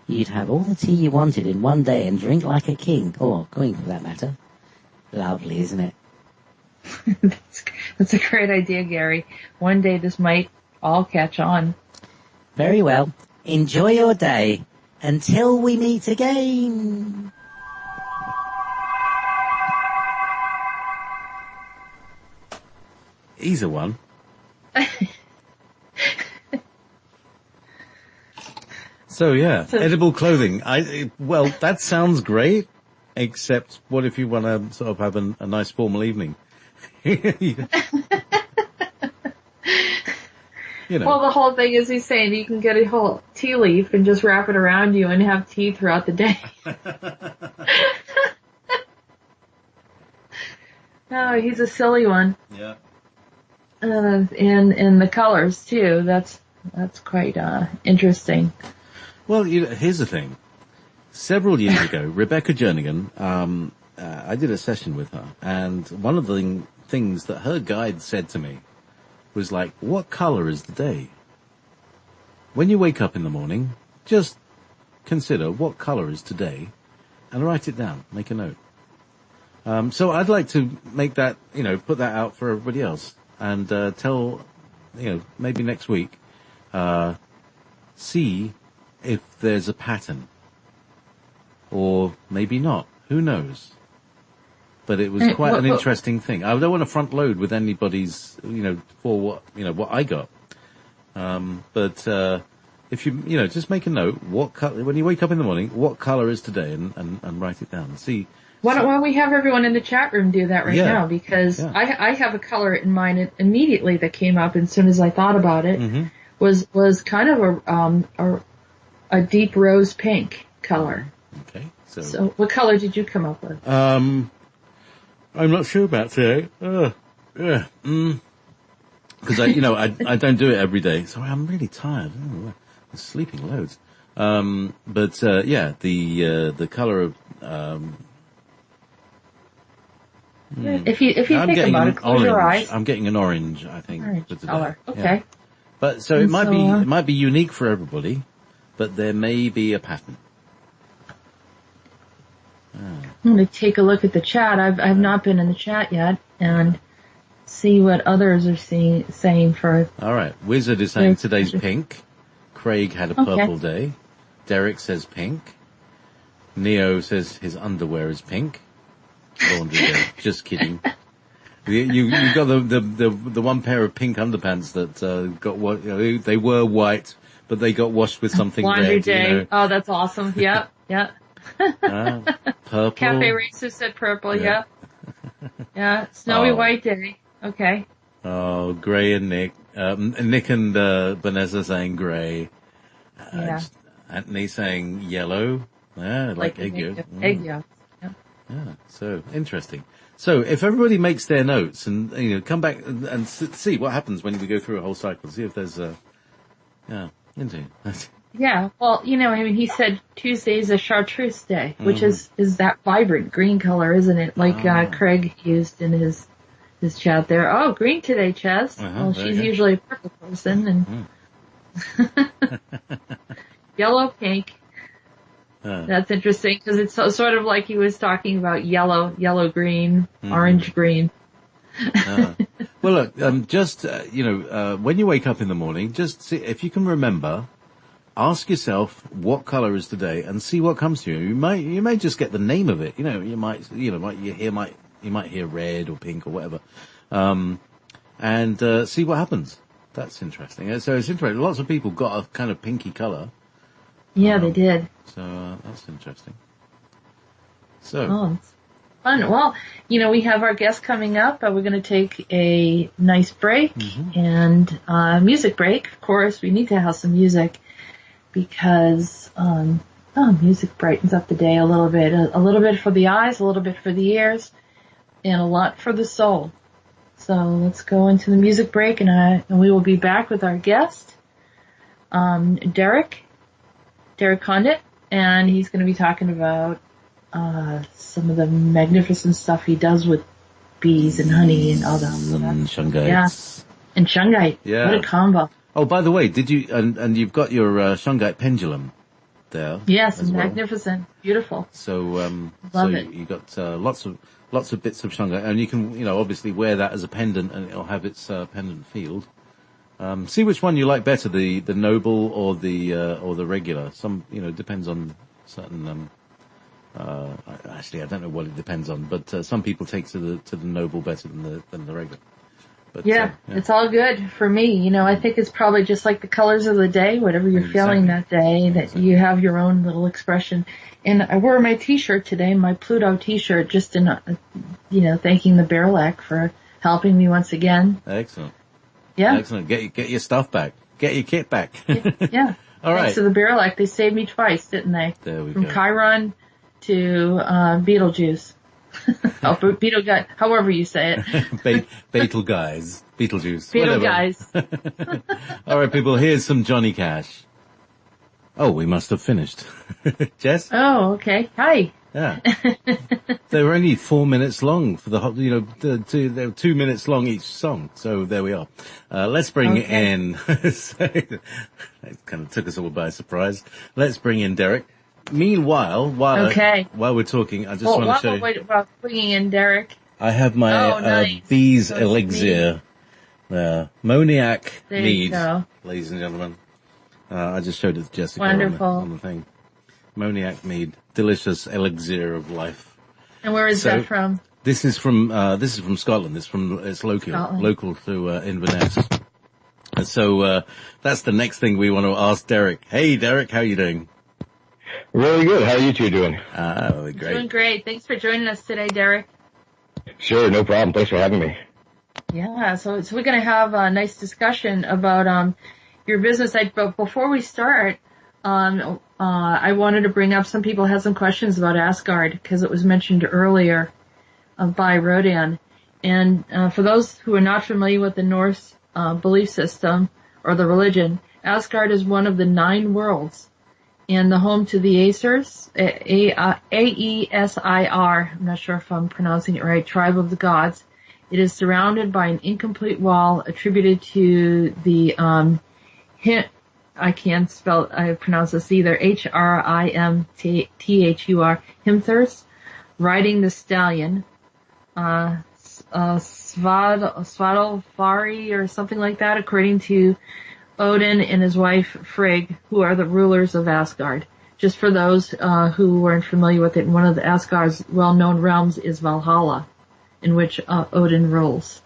You'd have all the tea you wanted in one day and drink like a king, or queen for that matter. Lovely, isn't it? That's a great idea, Gary. One day this might all catch on. Very well. Enjoy your day. Until we meet again. He's a one. So yeah, edible clothing. That sounds great. Except, what if you want to sort of have a nice formal evening? You know. Well, the whole thing is he's saying you can get a whole tea leaf and just wrap it around you and have tea throughout the day. Oh, he's a silly one. Yeah. And the colors too. That's quite interesting. Well, here's the thing. Several years ago, Rebecca Jernigan, I did a session with her, and one of the things that her guide said to me was like, what color is the day? When you wake up in the morning, just consider what color is today and write it down, make a note. So I'd like to make that, put that out for everybody else and tell, maybe next week, see if there's a pattern. Or maybe not. Who knows? But it was quite an interesting thing. I don't want to front load with anybody's, for what I got. But if you, just make a note, what color, when you wake up in the morning, what color is today and write it down. See. Why don't we have everyone in the chat room do that now? Because I have a color in mind immediately that came up as soon as I thought about it. Was kind of a deep rose pink color. Okay. So what color did you come up with? I'm not sure about today. Because I don't do it every day. Sorry, I'm really tired. I'm sleeping loads. The color of if you think about it, close your eyes. I'm getting an orange, I think. Orange for today. color. Okay. Yeah. But so it might be unique for everybody, but there may be a pattern. I'm going to take a look at the chat. I've not been in the chat yet and see what others are saying for. All right. Wizard is saying today's pink. Craig had a purple day. Derek says pink. Neo says his underwear is pink. Laundry day. Just kidding. You got the one pair of pink underpants that got what they were white, but they got washed with something Laundry red. day. Oh, that's awesome. Yep. Purple. Cafe Racer said purple. Yeah. Yeah. Snowy white day. Okay. Oh, Gray and Nick. Nick and Vanessa saying gray. Anthony saying yellow. Yeah, like egg yolk. Egg yolk. Yeah, so interesting. So if everybody makes their notes and come back and see what happens when we go through a whole cycle, see if there's into. Yeah, well, he said Tuesday is a chartreuse day, which is that vibrant green color, isn't it? Like Craig used in his chat there. Oh, green today, Chess. Well, she's usually a purple person, and yellow, pink. That's interesting because it's sort of like he was talking about yellow, green, orange, green. Well, look, when you wake up in the morning, just see if you can remember. Ask yourself what color is today, and see what comes to you. You may just get the name of it. You might hear red or pink or whatever, and see what happens. That's interesting. So it's interesting. Lots of people got a kind of pinky color. Yeah, they did. So that's interesting. So. It's fun. Well, we have our guest coming up. We're going to take a nice break and music break. Of course, we need to have some music because music brightens up the day a little bit. A little bit for the eyes, a little bit for the ears, and a lot for the soul. So let's go into the music break, and we will be back with our guest, Derek Condi, and he's going to be talking about some of the magnificent stuff he does with bees and honey and all that. And shungite. Yeah, and shungite. Yeah. What a combo. Oh, by the way, did you, and you've got your shungite pendulum there. Yes, as well. Magnificent. Beautiful. So, Love it. you got lots of bits of shungite, and you can, obviously wear that as a pendant, and it'll have its pendant field. See which one you like better, the noble or the regular. Some, depends on certain, actually I don't know what it depends on, but some people take to the noble better than the regular. But, it's all good for me. I think it's probably just like the colors of the day, whatever you're feeling that day, that you have your own little expression. And I wore my t-shirt today, my Pluto t-shirt, just in, thanking the Bearlac for helping me once again. Excellent. Yeah. Excellent. Get your stuff back. Get your kit back. Yeah. All right. Thanks to the Barrelect, they saved me twice, didn't they? There we From go. Chiron to Beetlejuice. Beetle guy, however you say it. Beetlejuice. Beetle guys. All right, people, here's some Johnny Cash. Oh, we must have finished. Jess? Oh, okay. Hi. Yeah. They were only 4 minutes long for the whole, they were 2 minutes long each song. So there we are. Let's bring in, that kind of took us all by surprise. Let's bring in Derek. Meanwhile, while we're talking, I just want to show you. While bringing in Derek. I have my bees elixir. Moniac mead, ladies and gentlemen. I just showed it to Jessica on the thing. Moniac mead, delicious elixir of life. And where is that from? This is from Scotland. It's local to Inverness. And so that's the next thing we want to ask Derek. Hey, Derek, how are you doing? Really good. How are you two doing? Really great. Doing great. Thanks for joining us today, Derek. Sure, no problem. Thanks for having me. Yeah, so we're going to have a nice discussion about your business. But before we start, I wanted to bring up, some people had some questions about Asgard because it was mentioned earlier by Rhodan. And for those who are not familiar with the Norse belief system or the religion, Asgard is one of the 9 worlds and the home to the Aesir, A-E-S-I-R, I'm not sure if I'm pronouncing it right, tribe of the gods. It is surrounded by an incomplete wall attributed to the I pronounce this either, Hrimthur, Hrimthurs, riding the stallion, Svadilfari or something like that, according to Odin and his wife Frigg, who are the rulers of Asgard. Just for those who weren't familiar with it, one of the Asgard's well-known realms is Valhalla, in which Odin rules.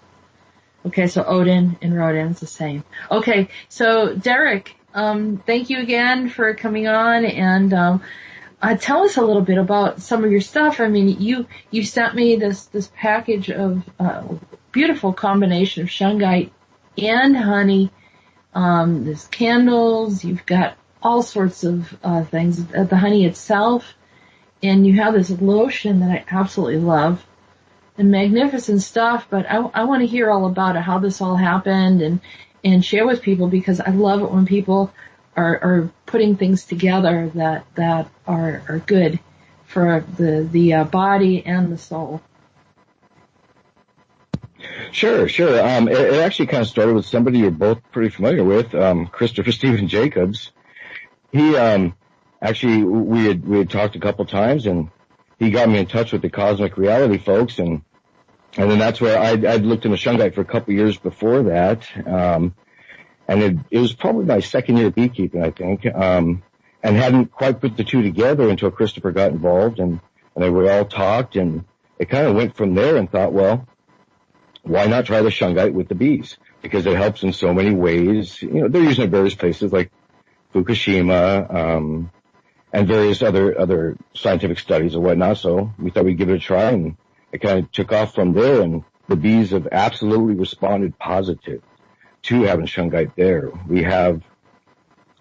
Okay, so Odin and Rhodan is the same. Okay, so Derek, thank you again for coming on, and tell us a little bit about some of your stuff. I mean, you sent me this package of beautiful combination of shungite and honey. There's candles. You've got all sorts of things. The honey itself, and you have this lotion that I absolutely love. And magnificent stuff, but I want to hear all about it, how this all happened, and share with people, because I love it when people are putting things together that are good for the body and the soul. Sure. It actually kind of started with somebody you're both pretty familiar with, Christopher Stephen Jacobs. He actually we had talked a couple times, and he got me in touch with the Cosmic Reality folks, and then that's where I'd looked into shungite for a couple of years before that, and it was probably my second year of beekeeping, I think, and hadn't quite put the two together until Christopher got involved, and we all talked, and it kind of went from there, and thought, well, why not try the shungite with the bees? Because it helps in so many ways. They're using it in various places like Fukushima, and various other scientific studies and whatnot. So we thought we'd give it a try, and it kind of took off from there, and the bees have absolutely responded positive to having shungite there. We have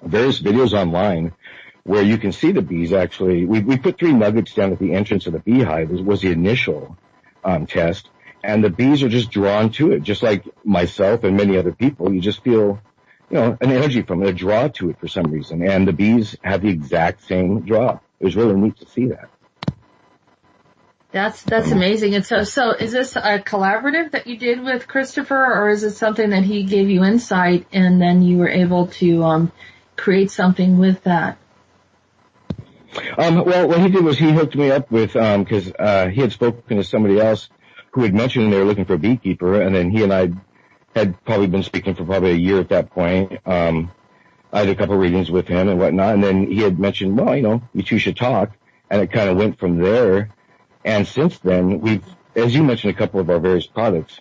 various videos online where you can see the bees actually. We put 3 nuggets down at the entrance of the beehive. It was the initial test, and the bees are just drawn to it, just like myself and many other people. You just feel an energy from it, a draw to it for some reason. And the bees have the exact same draw. It was really neat to see that. That's amazing. And so is this a collaborative that you did with Christopher, or is it something that he gave you insight and then you were able to create something with that? Well, what he did was he hooked me up with, because he had spoken to somebody else who had mentioned they were looking for a beekeeper, and then he and I had probably been speaking for probably a year at that point. I had a couple of readings with him and whatnot, and then he had mentioned, well, you two should talk, and it kind of went from there. And since then, we've, as you mentioned, a couple of our various products.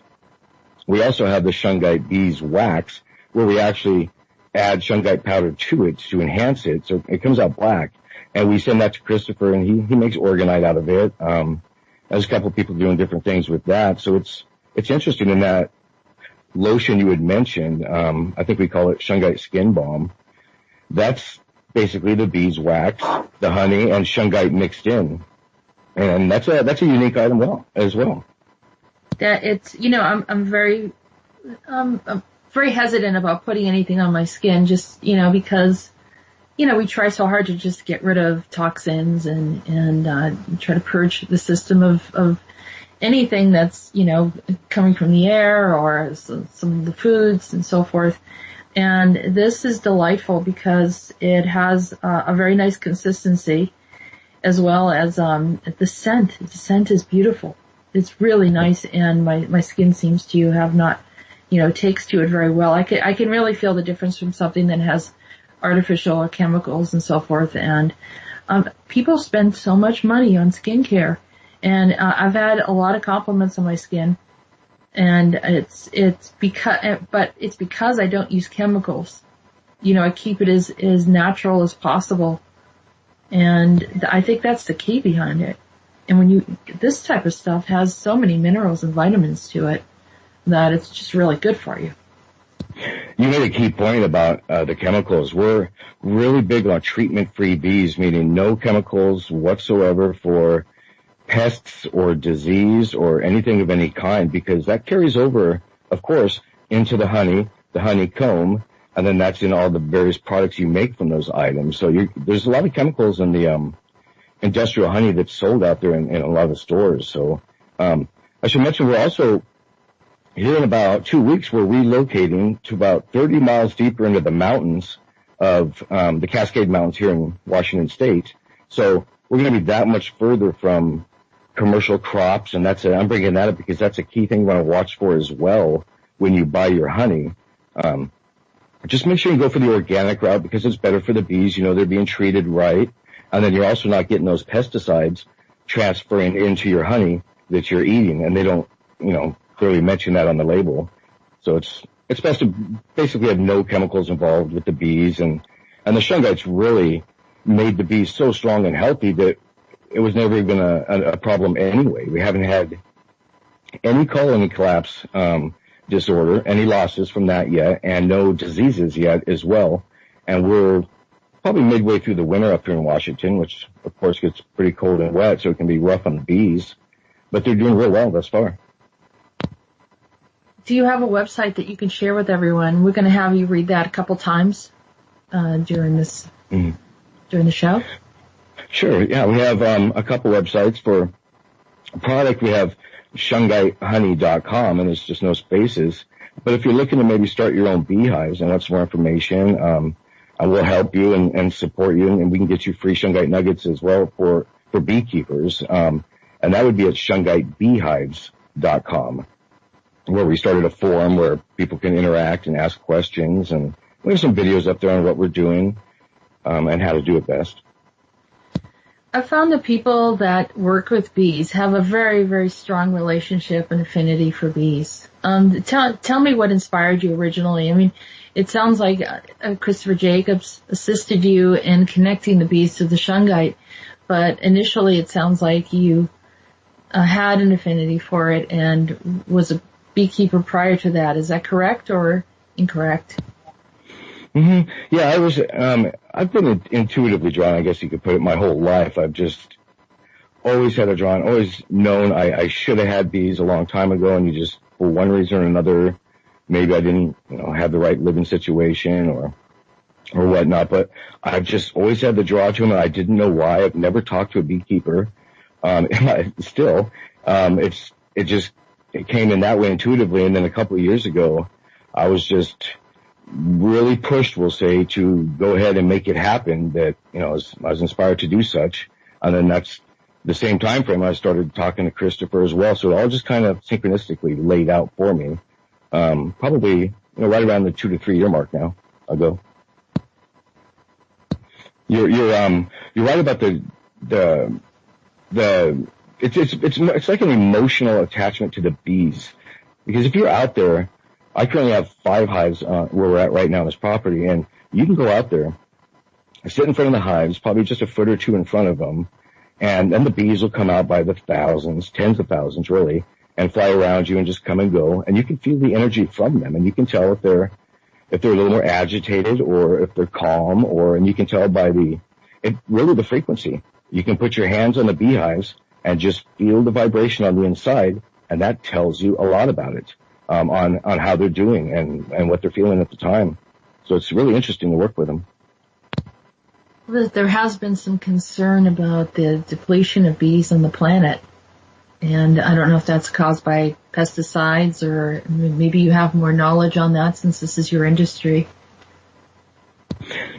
We also have the shungite bees wax, where we actually add shungite powder to it to enhance it, so it comes out black. And we send that to Christopher, and he makes orgonite out of it. There's a couple of people doing different things with that, so it's interesting in that lotion you had mentioned, I think we call it shungite skin balm. That's basically the beeswax, the honey, and shungite mixed in. And that's a unique item as well. That it's, I'm very hesitant about putting anything on my skin just, because, we try so hard to just get rid of toxins and try to purge the system of anything that's, coming from the air or some of the foods and so forth. And this is delightful because it has a very nice consistency as well as the scent. The scent is beautiful. It's really nice, and my skin seems to have not, takes to it very well. I can really feel the difference from something that has artificial chemicals and so forth. And people spend so much money on skincare, and I've had a lot of compliments on my skin. And it's because I don't use chemicals. I keep it as natural as possible. And I think that's the key behind it. And this type of stuff has so many minerals and vitamins to it that it's just really good for you. You made a key point about the chemicals. We're really big on treatment-free bees, meaning no chemicals whatsoever for pests or disease or anything of any kind, because that carries over, of course, into the honey, the honeycomb, and then that's in all the various products you make from those items. So there's a lot of chemicals in the industrial honey that's sold out there in a lot of the stores. So I should mention we're also, here in about 2 weeks, we're relocating to about 30 miles deeper into the mountains of the Cascade Mountains here in Washington State. So we're going to be that much further from commercial crops, and I'm bringing that up because that's a key thing you want to watch for as well when you buy your honey. Just make sure you go for the organic route because it's better for the bees. They're being treated right, and then you're also not getting those pesticides transferring into your honey that you're eating, and they don't, clearly mention that on the label. So it's best to basically have no chemicals involved with the bees, and the shungites really made the bees so strong and healthy that it was never even a problem anyway. We haven't had any colony collapse disorder, any losses from that yet, and no diseases yet as well. And we're probably midway through the winter up here in Washington, which of course gets pretty cold and wet, so it can be rough on the bees. But they're doing real well thus far. Do you have a website that you can share with everyone? We're going to have you read that a couple times during the show. Sure. Yeah, we have a couple websites for product. We have shungitehoney.com, and it's just no spaces. But if you're looking to maybe start your own beehives and have some more information, I will help you and support you, and we can get you free shungite nuggets as well for beekeepers. And that would be at shungitebeehives.com, where we started a forum where people can interact and ask questions. And we have some videos up there on what we're doing and how to do it best. I found that people that work with bees have a very, very strong relationship and affinity for bees. Tell me what inspired you originally. I mean, it sounds like Christopher Jacobs assisted you in connecting the bees to the shungite, but initially it sounds like you had an affinity for it and was a beekeeper prior to that. Is that correct or incorrect? Mm-hmm. Yeah, I've been intuitively drawn, I guess you could put it, my whole life. I've just always had a drawn, always known I should have had bees a long time ago, and you just, for one reason or another, maybe I didn't, have the right living situation or whatnot, but I've just always had the draw to them, and I didn't know why. I've never talked to a beekeeper. It came in that way intuitively, and then a couple of years ago, I was just really pushed, we'll say, to go ahead and make it happen, that, I was inspired to do such. And then that's the same time frame I started talking to Christopher as well. So it all just kind of synchronistically laid out for me. Probably, right around the 2 to 3 year mark now ago. You're right about it's like an emotional attachment to the bees. Because if you're out there, I currently have 5 hives where we're at right now on this property, and you can go out there, sit in front of the hives, probably just a foot or two in front of them, and then the bees will come out by the thousands, tens of thousands really, and fly around you and just come and go. And you can feel the energy from them, and you can tell if they're a little more agitated or if they're calm, and you can tell by really the frequency. You can put your hands on the beehives and just feel the vibration on the inside, and that tells you a lot about it, on how they're doing and what they're feeling at the time. So it's really interesting to work with them. There has been some concern about the depletion of bees on the planet. And I don't know if that's caused by pesticides, or maybe you have more knowledge on that since this is your industry.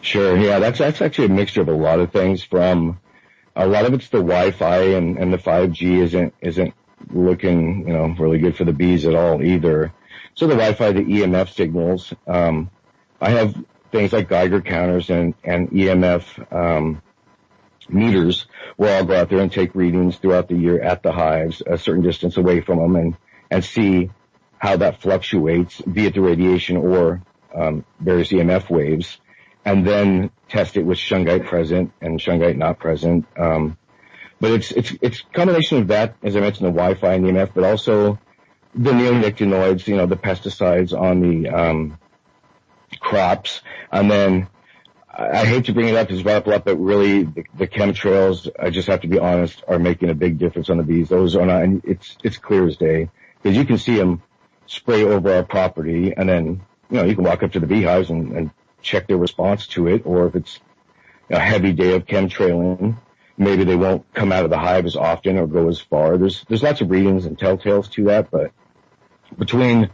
Sure, yeah, that's actually a mixture of a lot of things. From a lot of it's the Wi-Fi, and the 5G isn't looking, really good for the bees at all either. So the Wi-Fi, the EMF signals, I have things like Geiger counters and EMF meters where I'll go out there and take readings throughout the year at the hives, a certain distance away from them, and see how that fluctuates, be it the radiation or various EMF waves, and then test it with shungite present and shungite not present. But it's a combination of that, as I mentioned, the Wi-Fi and EMF, but also the neonicotinoids, the pesticides on the crops. And then I hate to bring it up because it's brought up a lot, but really the chemtrails, I just have to be honest, are making a big difference on the bees. Those are not, and it's clear as day, because you can see them spray over our property, and then, you can walk up to the beehives and check their response to it. Or if it's a heavy day of chemtrailing, maybe they won't come out of the hive as often or go as far. There's lots of readings and telltales to that, but between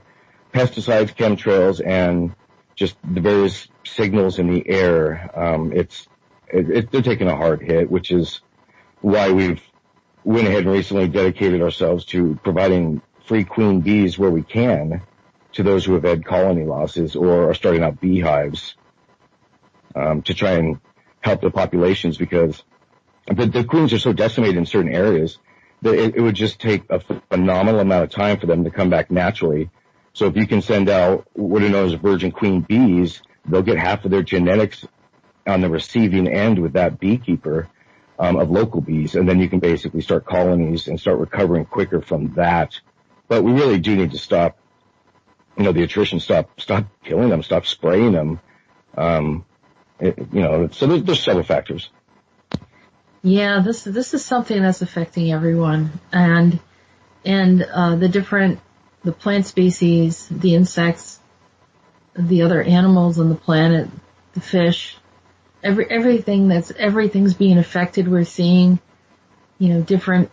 pesticides, chemtrails, and just the various signals in the air, they're taking a hard hit, which is why we've went ahead and recently dedicated ourselves to providing free queen bees where we can to those who have had colony losses or are starting out beehives, to try and help the populations, because the queens are so decimated in certain areas that it would just take a phenomenal amount of time for them to come back naturally. So if you can send out what are known as virgin queen bees, they'll get half of their genetics on the receiving end with that beekeeper, of local bees, and then you can basically start colonies and start recovering quicker from that. But we really do need to stop, the attrition, stop killing them, stop spraying them. So there's several factors. Yeah, this is something that's affecting everyone, and the plant species, the insects, the other animals on the planet, the fish, everything's being affected. We're seeing, different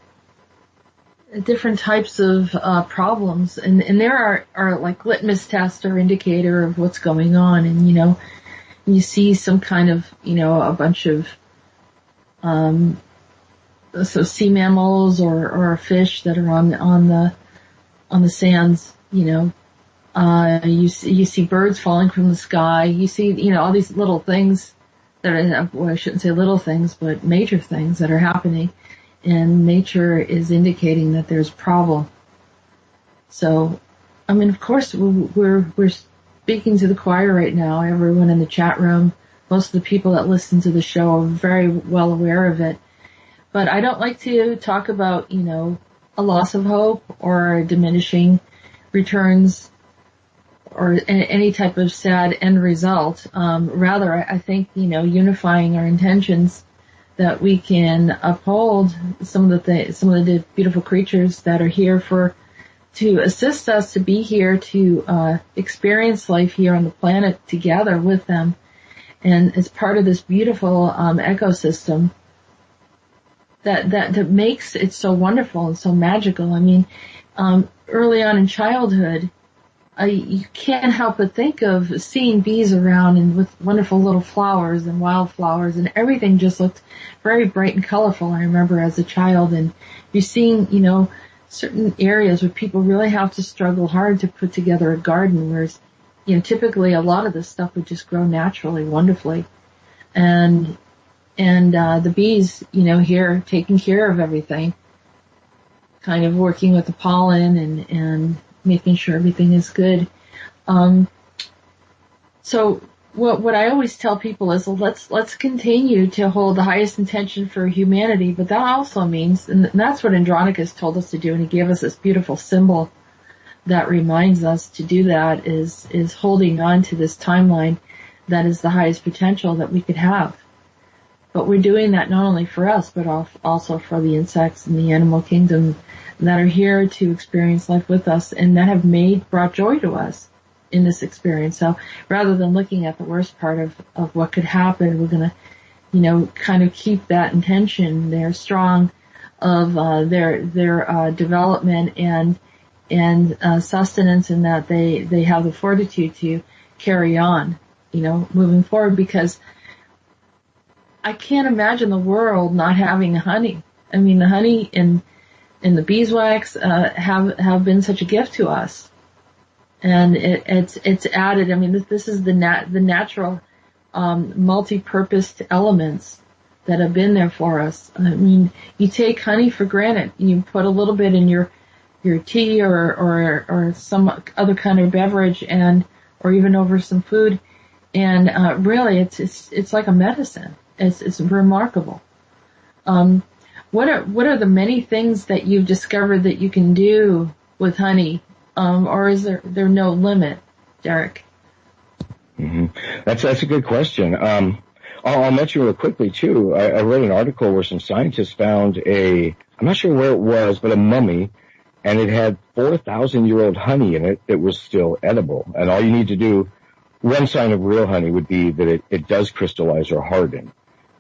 types of problems, and there are like litmus tests or indicator of what's going on, and you see some kind of a bunch of so sea mammals or fish that are on the sands, you see birds falling from the sky. You see, all these little things that are, well, I shouldn't say little things, but major things that are happening, and nature is indicating that there's a problem. So, of course, we're speaking to the choir right now. Everyone in the chat room, most of the people that listen to the show are very well aware of it. But I don't like to talk about, a loss of hope or diminishing returns or any type of sad end result. Rather, I think, unifying our intentions, that we can uphold some of the beautiful creatures that are here to assist us to be here, to experience life here on the planet together with them, and as part of this beautiful ecosystem that makes it so wonderful and so magical. Early on in childhood, you can't help but think of seeing bees around and with wonderful little flowers and wildflowers, and everything just looked very bright and colorful. I remember as a child, and you're seeing, certain areas where people really have to struggle hard to put together a garden, whereas, typically a lot of this stuff would just grow naturally, wonderfully. And the bees, here taking care of everything, kind of working with the pollen and making sure everything is good. So what I always tell people is, well, let's continue to hold the highest intention for humanity, but that also means, and that's what Andronicus told us to do, and he gave us this beautiful symbol that reminds us to do that, is holding on to this timeline that is the highest potential that we could have. But we're doing that not only for us, but also for the insects and the animal kingdom that are here to experience life with us and that have brought joy to us in this experience. So rather than looking at the worst part of what could happen, we're going to, kind of keep that intention there strong of their development and sustenance, and that they have the fortitude to carry on, moving forward, because I can't imagine the world not having honey. I mean, the honey and the beeswax have been such a gift to us, and it's added. I mean, this is the natural multi-purposed elements that have been there for us. I mean, you take honey for granted. You put a little bit in your tea or some other kind of beverage, or even over some food, and really it's like a medicine. It's remarkable. What are the many things that you've discovered that you can do with honey, or is there no limit, Derek? Mm-hmm. That's a good question. I'll mention real quickly too. I read an article where some scientists found I'm not sure where it was, but a mummy, and it had 4,000-year-old honey in it that was still edible. And all you need to do, one sign of real honey would be that it does crystallize or harden.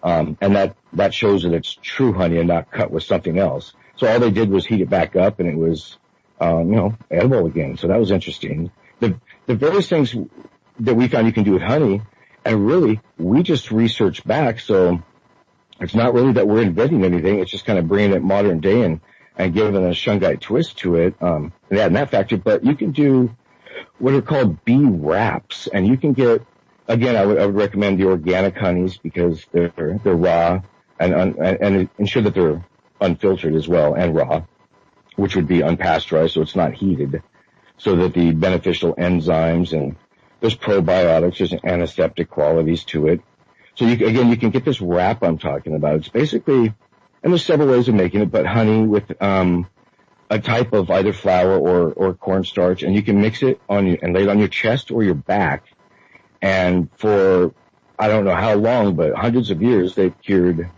And that shows that it's true honey and not cut with something else. So all they did was heat it back up, and it was, edible again. So that was interesting. The various things that we found you can do with honey, and really, we just researched back, so it's not really that we're inventing anything. It's just kind of bringing it modern day and giving a shungite twist to it, and adding that factor. But you can do what are called bee wraps, and you can get, again, I would recommend the organic honeys because they're raw and ensure that they're unfiltered as well and raw, which would be unpasteurized, so it's not heated, so that the beneficial enzymes and there's probiotics, there's antiseptic qualities to it. So you can get this wrap I'm talking about. It's basically, and there's several ways of making it, but honey with a type of either flour or cornstarch, and you can mix it and lay it on your chest or your back. And for, I don't know how long, but hundreds of years, they've cured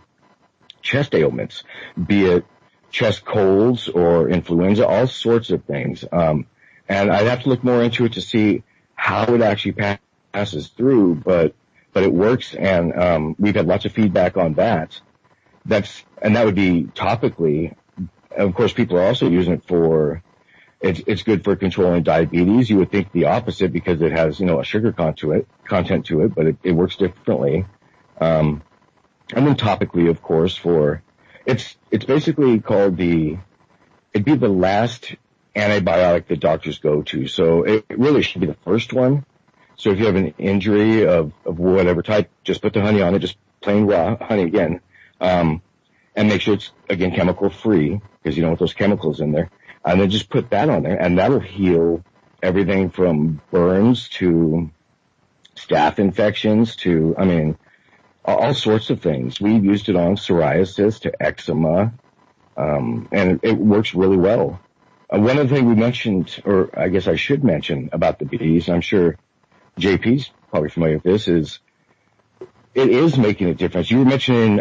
chest ailments, be it chest colds or influenza, all sorts of things. And I'd have to look more into it to see how it actually passes through, but it works, and we've had lots of feedback on that. And that would be topically. Of course, people are also using it for, it's good for controlling diabetes. You would think the opposite because it has, a sugar content to it, but it works differently. And then topically, of course, it's basically called it'd be the last antibiotic that doctors go to. So it really should be the first one. So if you have an injury of whatever type, just put the honey on it, just plain raw honey again. And make sure it's, again, chemical free, because you don't want those chemicals in there. And then just put that on there, and that'll heal everything from burns to staph infections to, all sorts of things. We've used it on psoriasis to eczema, and it works really well. One of the things we mentioned, or I guess I should mention about the bees, I'm sure JP's probably familiar with this, is it is making a difference. You were mentioning,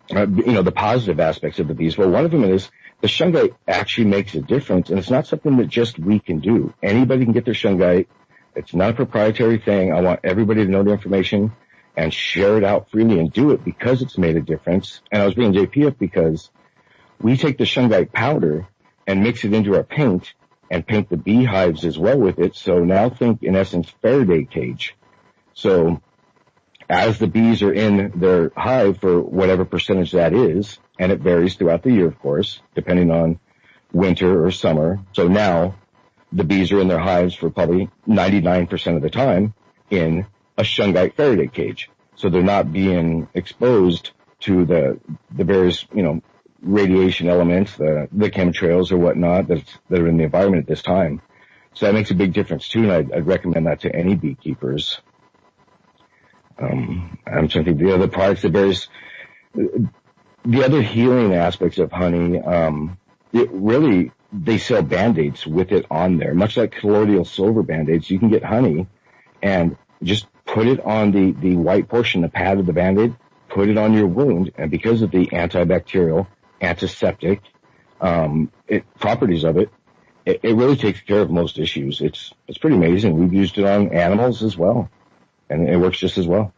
the positive aspects of the bees. Well, one of them is the shungite actually makes a difference, and it's not something that just we can do. Anybody can get their shungite. It's not a proprietary thing. I want everybody to know the information and share it out freely and do it because it's made a difference. And I was bringing JP up because we take the shungite powder and mix it into our paint and paint the beehives as well with it. So now think, in essence, Faraday cage. So as the bees are in their hive for whatever percentage that is, and it varies throughout the year, of course, depending on winter or summer. So now the bees are in their hives for probably 99% of the time in a shungite Faraday cage. So they're not being exposed to the various, radiation elements, the chemtrails or whatnot that are in the environment at this time. So that makes a big difference too, and I'd recommend that to any beekeepers. I'm trying to think the other products that bears, the other healing aspects of honey, they sell Band-Aids with it on there. Much like colloidal silver Band-Aids, you can get honey and just put it on the white portion, the pad of the Band-Aid, put it on your wound, and because of the antibacterial, antiseptic properties of it, it really takes care of most issues. It's pretty amazing. We've used it on animals as well, and it works just as well.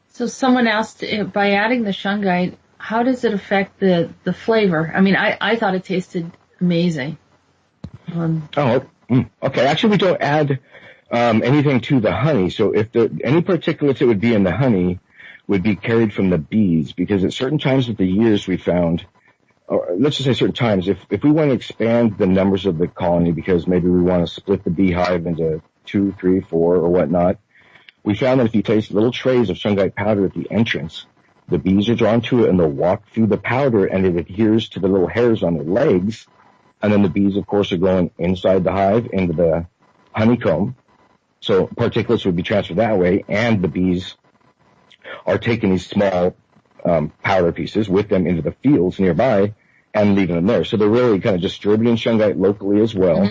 So someone asked, by adding the shungite, how does it affect the flavor? I mean, I thought it tasted amazing. Okay. Actually, we don't add anything to the honey. So if any particulates that would be in the honey would be carried from the bees, because at certain times of the years we found, or let's just say certain times, if we want to expand the numbers of the colony because maybe we want to split the beehive into 2, 3, 4 or whatnot, we found that if you place little trays of shungite powder at the entrance, the bees are drawn to it and they'll walk through the powder and it adheres to the little hairs on their legs. And then the bees, of course, are going inside the hive into the honeycomb. So particulates would be transferred that way, and the bees are taking these small powder pieces with them into the fields nearby and leaving them there. So they're really kind of distributing shungite locally as well,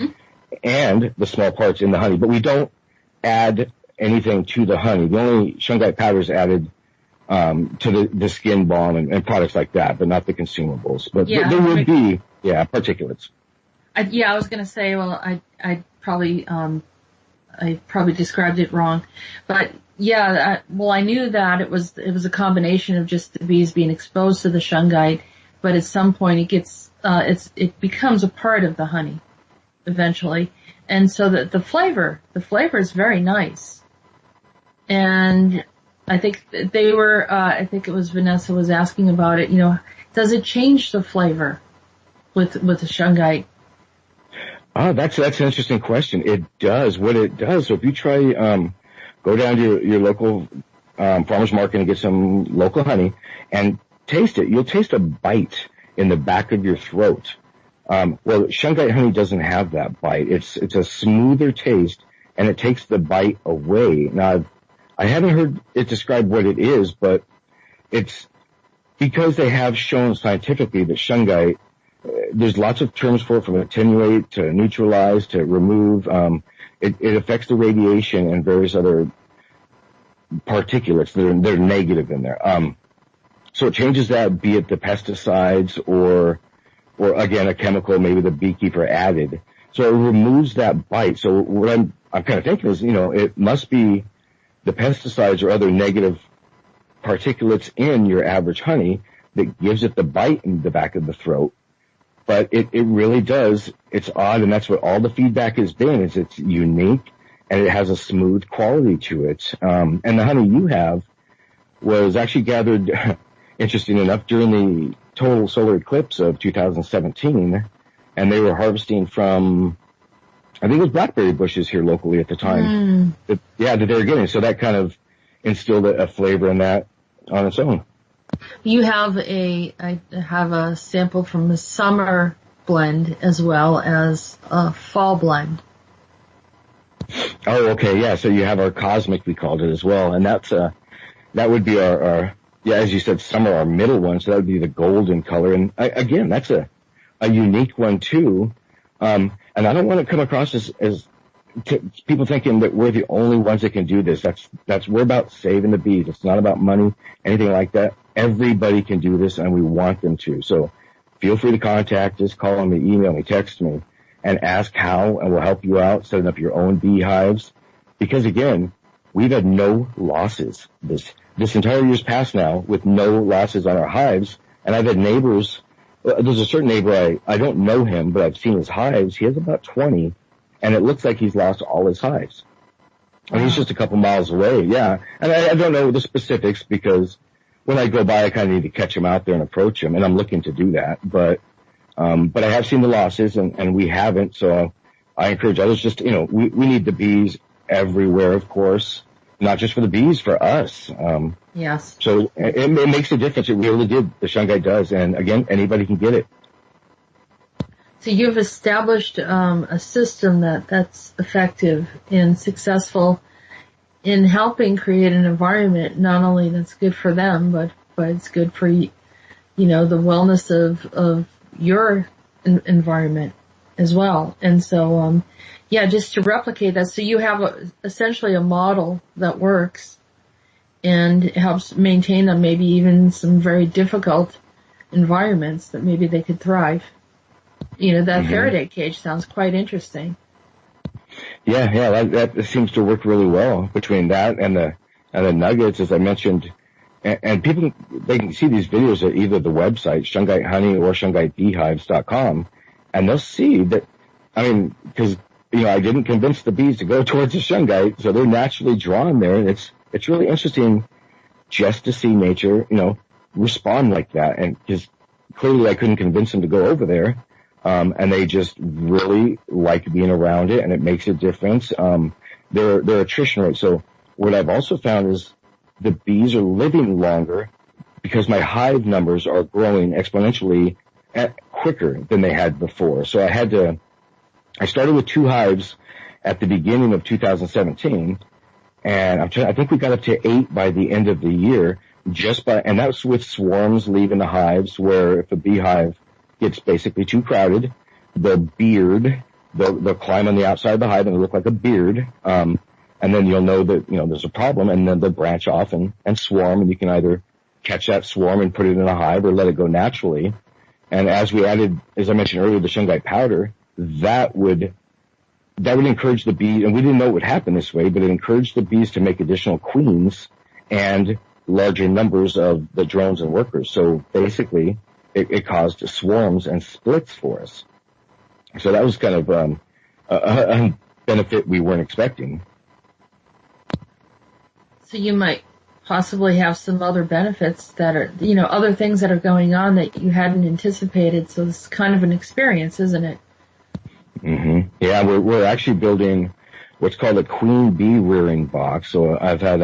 and the small parts in the honey. But we don't add anything to the honey. The only shungite powder is added to the skin balm and products like that, but not the consumables. But there would be, particulates. I was going to say, well, I probably described it wrong, but I knew that it was a combination of just the bees being exposed to the shungite, but at some point it gets, it becomes a part of the honey eventually. And so the flavor is very nice. And I think I think it was Vanessa was asking about it, does it change the flavor with the shungite? Oh, that's an interesting question. It does. What it does, so if you try, go down to your local farmer's market and get some local honey and taste it. You'll taste a bite in the back of your throat. Well, shungite honey doesn't have that bite. It's a smoother taste, and it takes the bite away. Now, I haven't heard it describe what it is, but it's because they have shown scientifically that shungite, there's lots of terms for it, from attenuate to neutralize to remove. It affects the radiation and various other particulates that are negative in there. So it changes that, be it the pesticides or again, a chemical maybe the beekeeper added. So it removes that bite. So what I'm kind of thinking is, it must be the pesticides or other negative particulates in your average honey that gives it the bite in the back of the throat. But it really does. It's odd, and that's what all the feedback has been, is it's unique, and it has a smooth quality to it. And the honey you have was actually gathered, interesting enough, during the total solar eclipse of 2017, and they were harvesting from, I think it was blackberry bushes here locally at the time. That they were getting. So that kind of instilled a flavor in that on its own. You have I have a sample from the summer blend as well as a fall blend. Oh, okay, yeah. So you have our cosmic, we called it as well, and that would be our as you said, summer, our middle one. So that would be the golden color, and again, that's a unique one too. And I don't want to come across as people thinking that we're the only ones that can do this. We're about saving the bees. It's not about money, anything like that. Everybody can do this, and we want them to. So feel free to contact us, call me, email me, text me, and ask how, and we'll help you out setting up your own beehives. Because again, we've had no losses this entire year's past now with no losses on our hives. And I've had neighbors. There's a certain neighbor, I don't know him, but I've seen his hives. He has about 20, and it looks like he's lost all his hives. And he's just a couple miles away, yeah. And I don't know the specifics, because when I go by, I kind of need to catch him out there and approach him, and I'm looking to do that. But I have seen the losses, and we haven't, so I encourage others just, we need the bees everywhere, of course. Not just for the bees, for us. Yes. So it makes a difference. It really did. The shungite does. And again, anybody can get it. So you've established a system that's effective and successful in helping create an environment, not only that's good for them, but it's good for, the wellness of your environment as well. And so, just to replicate that, so you have essentially a model that works and helps maintain them, maybe even some very difficult environments that maybe they could thrive. That Faraday cage sounds quite interesting. Yeah, that seems to work really well between that and the nuggets, as I mentioned. And people, they can see these videos at either the website, Shungite Honey or ShungiteBeehives.com, and they'll see that, because, I didn't convince the bees to go towards the shungite, so they're naturally drawn there, and it's really interesting just to see nature, respond like that. And because clearly I couldn't convince them to go over there, and they just really like being around it, and it makes a difference. Their attrition rate. So what I've also found is the bees are living longer because my hive numbers are growing exponentially quicker than they had before. So I started with 2 hives at the beginning of 2017, and I think we got up to 8 by the end of the year, and that's with swarms leaving the hives, where if a beehive gets basically too crowded, they'll climb on the outside of the hive and it'll look like a beard, and then you'll know that, there's a problem, and then they'll branch off and swarm, and you can either catch that swarm and put it in a hive or let it go naturally. And as we added, as I mentioned earlier, the shungite powder, that would encourage the bees, and we didn't know it would happen this way, but it encouraged the bees to make additional queens and larger numbers of the drones and workers. So basically, it caused swarms and splits for us. So that was kind of a benefit we weren't expecting. So you might possibly have some other benefits that are, other things that are going on that you hadn't anticipated. So it's kind of an experience, isn't it? Mm-hmm. Yeah, we're actually building what's called a queen bee rearing box. So I've had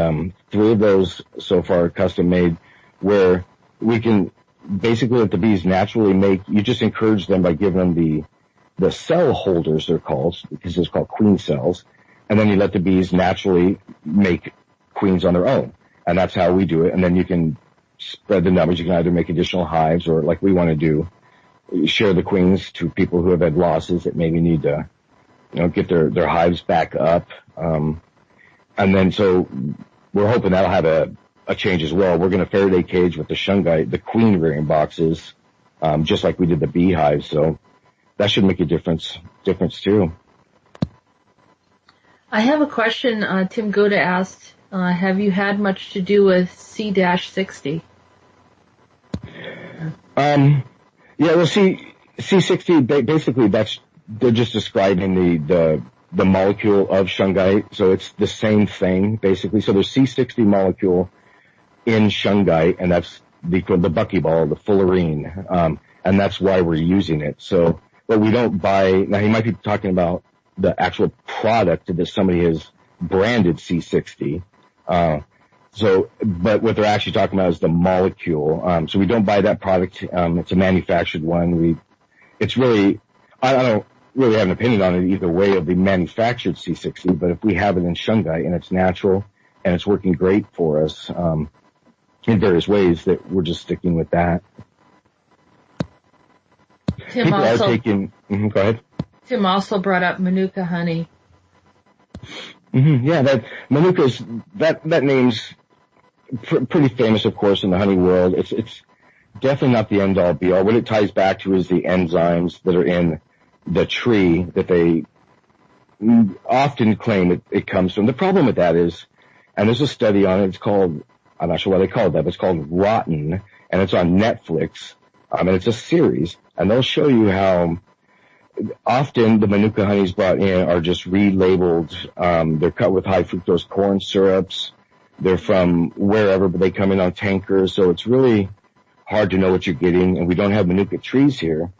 3 of those so far custom made, where we can basically let the bees naturally you just encourage them by giving them the cell holders, they're called, because it's called queen cells, and then you let the bees naturally make queens on their own. And that's how we do it. And then you can spread the numbers. You can either make additional hives, or like we want to do, share the queens to people who have had losses that maybe need to, get their hives back up. And then so we're hoping that'll have a change as well. We're going to Faraday cage with the shungite, the queen rearing boxes, just like we did the beehives. So that should make a difference too. I have a question. Tim Goda asked, have you had much to do with C-60? Yeah, well, C60, basically they're just describing the molecule of shungite, so it's the same thing, basically. So there's C60 molecule in shungite, and that's the buckyball, the fullerene, and that's why we're using it. So, but we don't buy, now he might be talking about the actual product that somebody has branded C60, but what they're actually talking about is the molecule. So we don't buy that product. It's a manufactured one. It's really, I don't really have an opinion on it either way of the manufactured C60, but if we have it in shungite and it's natural and it's working great for us, in various ways, that we're just sticking with that. People are taking, go ahead. Tim also brought up Manuka honey. Yeah, that Manuka's, that name's pretty famous, of course, in the honey world. It's definitely not the end all be all. What it ties back to is the enzymes that are in the tree that they often claim it comes from. The problem with that is, and there's a study on it, it's called, I'm not sure why they call it that, but it's called Rhodan, and it's on Netflix, and it's a series, and they'll show you how often the Manuka honeys brought in are just relabeled. They're cut with high fructose corn syrups. They're from wherever, but they come in on tankers, so it's really hard to know what you're getting, and we don't have Manuka trees here.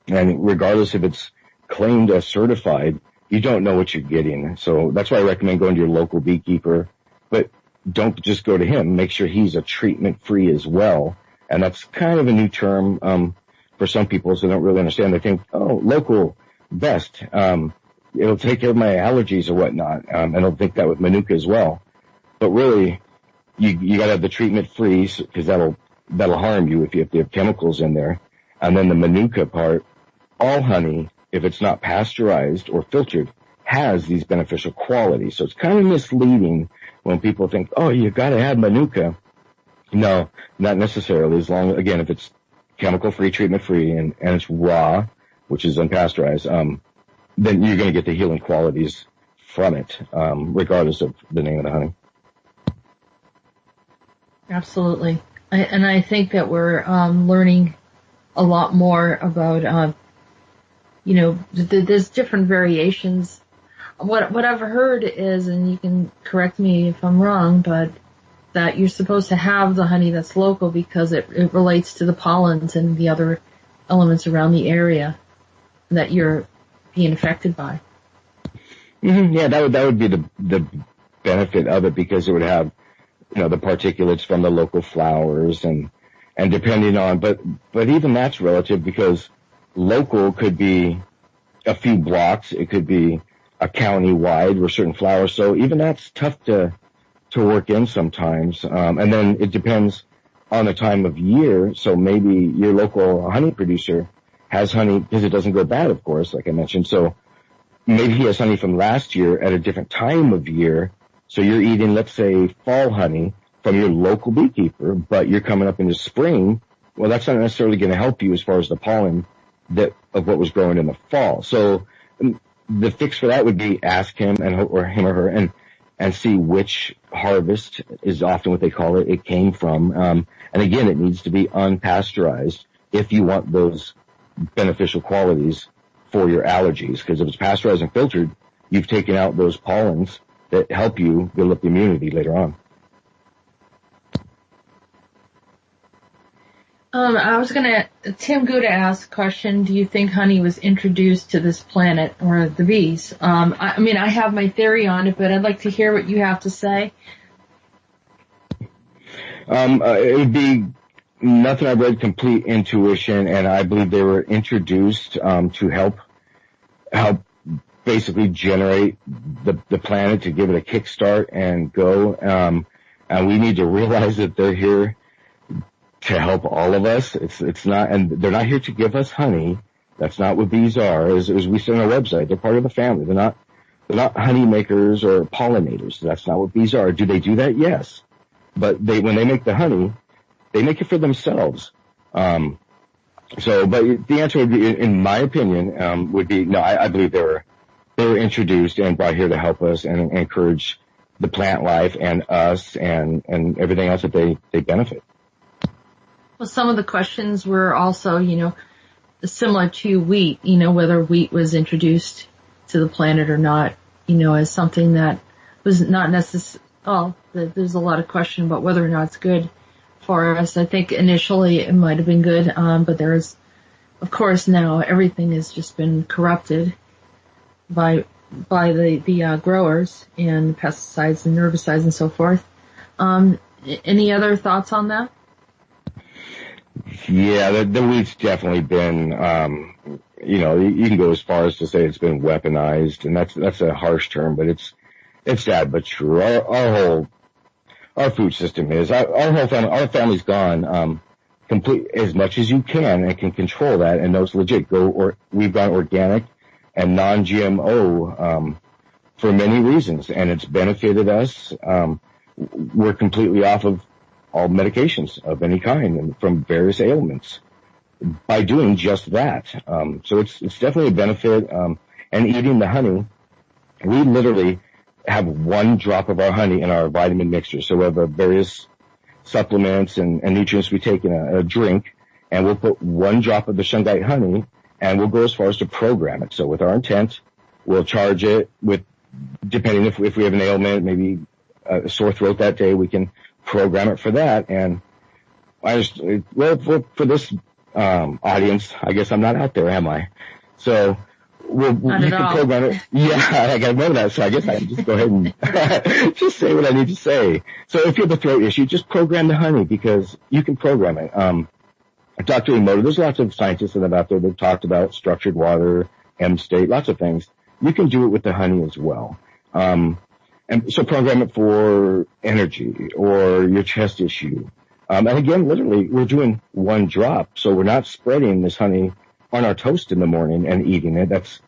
And regardless if it's claimed as certified, you don't know what you're getting. So that's why I recommend going to your local beekeeper, but don't just go to him. Make sure he's a treatment-free as well. And that's kind of a new term for some people, so they don't really understand. They think, oh, local, best. it'll take care of my allergies or whatnot. And I'll think that with Manuka as well. But really, you gotta have the treatment free, because that'll harm you if you have chemicals in there. And then the Manuka part, all honey, if it's not pasteurized or filtered, has these beneficial qualities. So it's kind of misleading when people think, oh, you gotta have Manuka. No, not necessarily. As long, again, if it's chemical free, treatment free, and it's raw, which is unpasteurized, then you're going to get the healing qualities from it, regardless of the name of the honey. Absolutely. I think that we're learning a lot more about, there's different variations. What I've heard is, and you can correct me if I'm wrong, but that you're supposed to have the honey that's local because it relates to the pollens and the other elements around the area that you're being affected by. Mm-hmm. Yeah, that would be the benefit of it, because it would have, the particulates from the local flowers and depending on, but even that's relative, because local could be a few blocks, it could be a county wide with certain flowers. So even that's tough to work in sometimes. And then it depends on the time of year. So maybe your local honey producer has honey, because it doesn't go bad, of course, like I mentioned. So maybe he has honey from last year at a different time of year. So you're eating, let's say, fall honey from your local beekeeper, but you're coming up into spring. Well, that's not necessarily going to help you as far as the pollen of what was growing in the fall. So the fix for that would be ask him or her and see which harvest is often what they call it. It came from, and again, it needs to be unpasteurized if you want those beneficial qualities for your allergies. Because if it's pasteurized and filtered, you've taken out those pollens that help you build up the immunity later on. I was Tim Gouda asked a question, do you think honey was introduced to this planet, or the bees? I have my theory on it, but I'd like to hear what you have to say. It would be nothing I've read, complete intuition, and I believe they were introduced to help basically generate the planet, to give it a kickstart and go. And we need to realize that they're here to help all of us. It's not, and they're not here to give us honey. That's not what bees are. As we say on our website, they're part of the family. They're not honey makers or pollinators. That's not what bees are. Do they do that? Yes. But when they make the honey, they make it for themselves. But the answer would be, in my opinion, would be no. I believe they were introduced and brought here to help us and encourage the plant life and us and everything else that they benefit. Well, some of the questions were also, similar to wheat, whether wheat was introduced to the planet or not, as something that was not necessary. Oh, there's a lot of question about whether or not it's good for us. I think initially it might have been good, but there's, of course, now everything has just been corrupted by the growers and pesticides and herbicides and so forth. Any other thoughts on that? Yeah, the wheat's definitely been, you can go as far as to say it's been weaponized, and that's a harsh term, but it's sad but true. Our food system is, our family's gone, complete as much as you can and can control that and know it's legit. We've gone organic and non-GMO, for many reasons, and it's benefited us. We're completely off of all medications of any kind and from various ailments by doing just that. So it's definitely a benefit. And eating the honey, we literally have one drop of our honey in our vitamin mixture. So we have various supplements and nutrients we take in a drink, and we'll put one drop of the shungite honey, and we'll go as far as to program it. So with our intent, we'll charge it with, depending if we have an ailment, maybe a sore throat that day, we can program it for that. And for this audience, I guess I'm not out there, am I? So you can program it. Yeah, I got to remember that. So I guess I can just go ahead and just say what I need to say. So if you have a throat issue, just program the honey, because you can program it. Dr. Emoto, there's lots of scientists that are out there that have talked about structured water, M state, lots of things. you can do it with the honey as well. And so program it for energy or your chest issue. And again, literally, we're doing one drop. So we're not spreading this honey on our toast in the morning and eating it.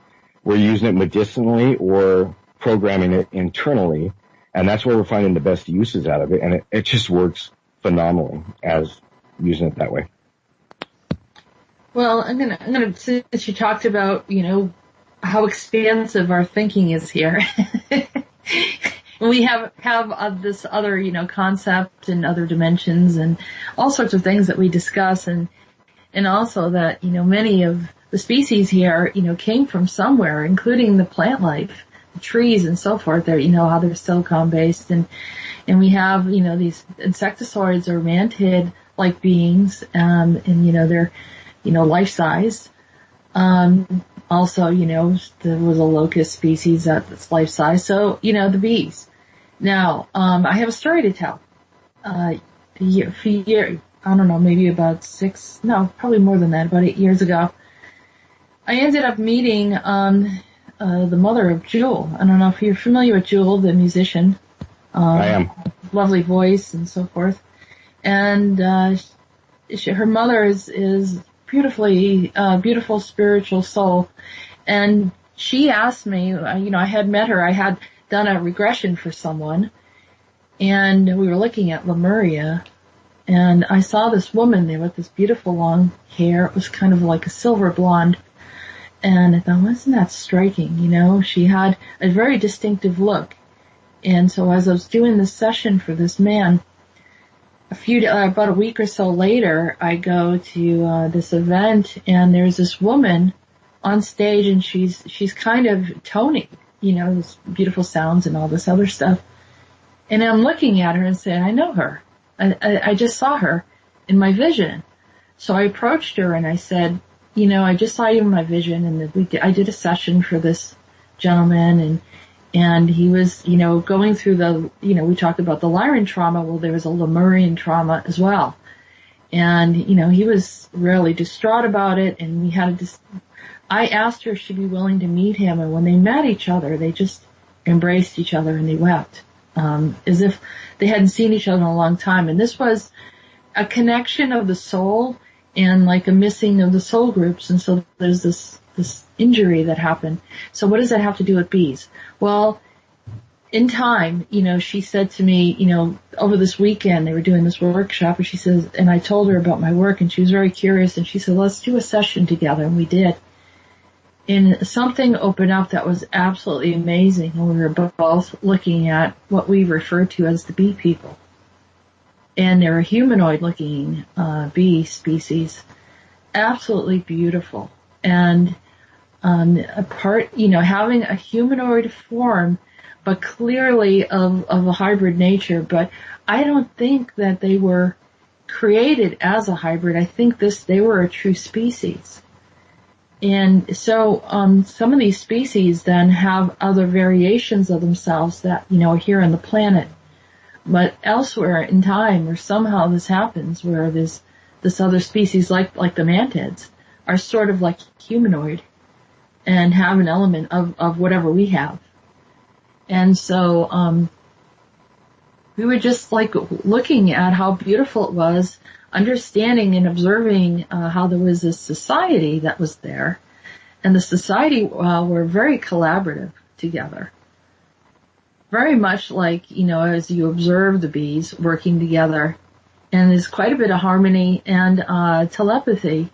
We're using it medicinally or programming it internally. And that's where we're finding the best uses out of it. And it just works phenomenally as using it that way. Well, I'm gonna, since you talked about, how expansive our thinking is here. We have this other, concept and other dimensions and all sorts of things that we discuss, and also that, many of the species here, came from somewhere, including the plant life, the trees and so forth. They're, how they're silicon based, and we have, these insectoids or mantid-like beings, and they're, life size. Also, there was a locust species that's life size. So, the bees. Now, I have a story to tell. I don't know, maybe about probably more than that, about 8 years ago, I ended up meeting, the mother of Jewel. I don't know if you're familiar with Jewel, the musician. I am. Lovely voice and so forth. And, her mother is beautiful spiritual soul. And she asked me, I had met her, I had done a regression for someone, and we were looking at Lemuria, and I saw this woman there with this beautiful long hair. It was kind of like a silver blonde. And I thought, wasn't that striking? She had a very distinctive look. And so as I was doing this session for this man, about a week or so later, I go to this event, and there's this woman on stage, and she's kind of toning, this beautiful sounds and all this other stuff. And I'm looking at her and saying, I know her. I just saw her in my vision. So I approached her and I said, I just saw you in my vision, and I did a session for this gentleman, and he was, going through we talked about the Lyran trauma. Well, there was a Lemurian trauma as well. And, he was really distraught about it, and we had I asked her if she'd be willing to meet him, and when they met each other, they just embraced each other and they wept, as if they hadn't seen each other in a long time. And this was a connection of the soul and like a missing of the soul groups. And so there's this injury that happened. So what does that have to do with bees? Well, in time, she said to me, over this weekend, they were doing this workshop, and she says, and I told her about my work, and she was very curious, and she said, let's do a session together, and we did. And something opened up that was absolutely amazing, and we were both looking at what we refer to as the bee people. And they're a humanoid-looking bee species, absolutely beautiful. And having a humanoid form, but clearly of a hybrid nature. But I don't think that they were created as a hybrid. I think they were a true species. And so some of these species then have other variations of themselves that, are here on the planet. But elsewhere in time, or somehow this happens, where this other species, like the mantids, are sort of like humanoid and have an element of whatever we have. And so we were just like looking at how beautiful it was, understanding and observing how there was this society that was there. And the society were very collaborative together. Very much like, as you observe the bees working together. And there's quite a bit of harmony and telepathy.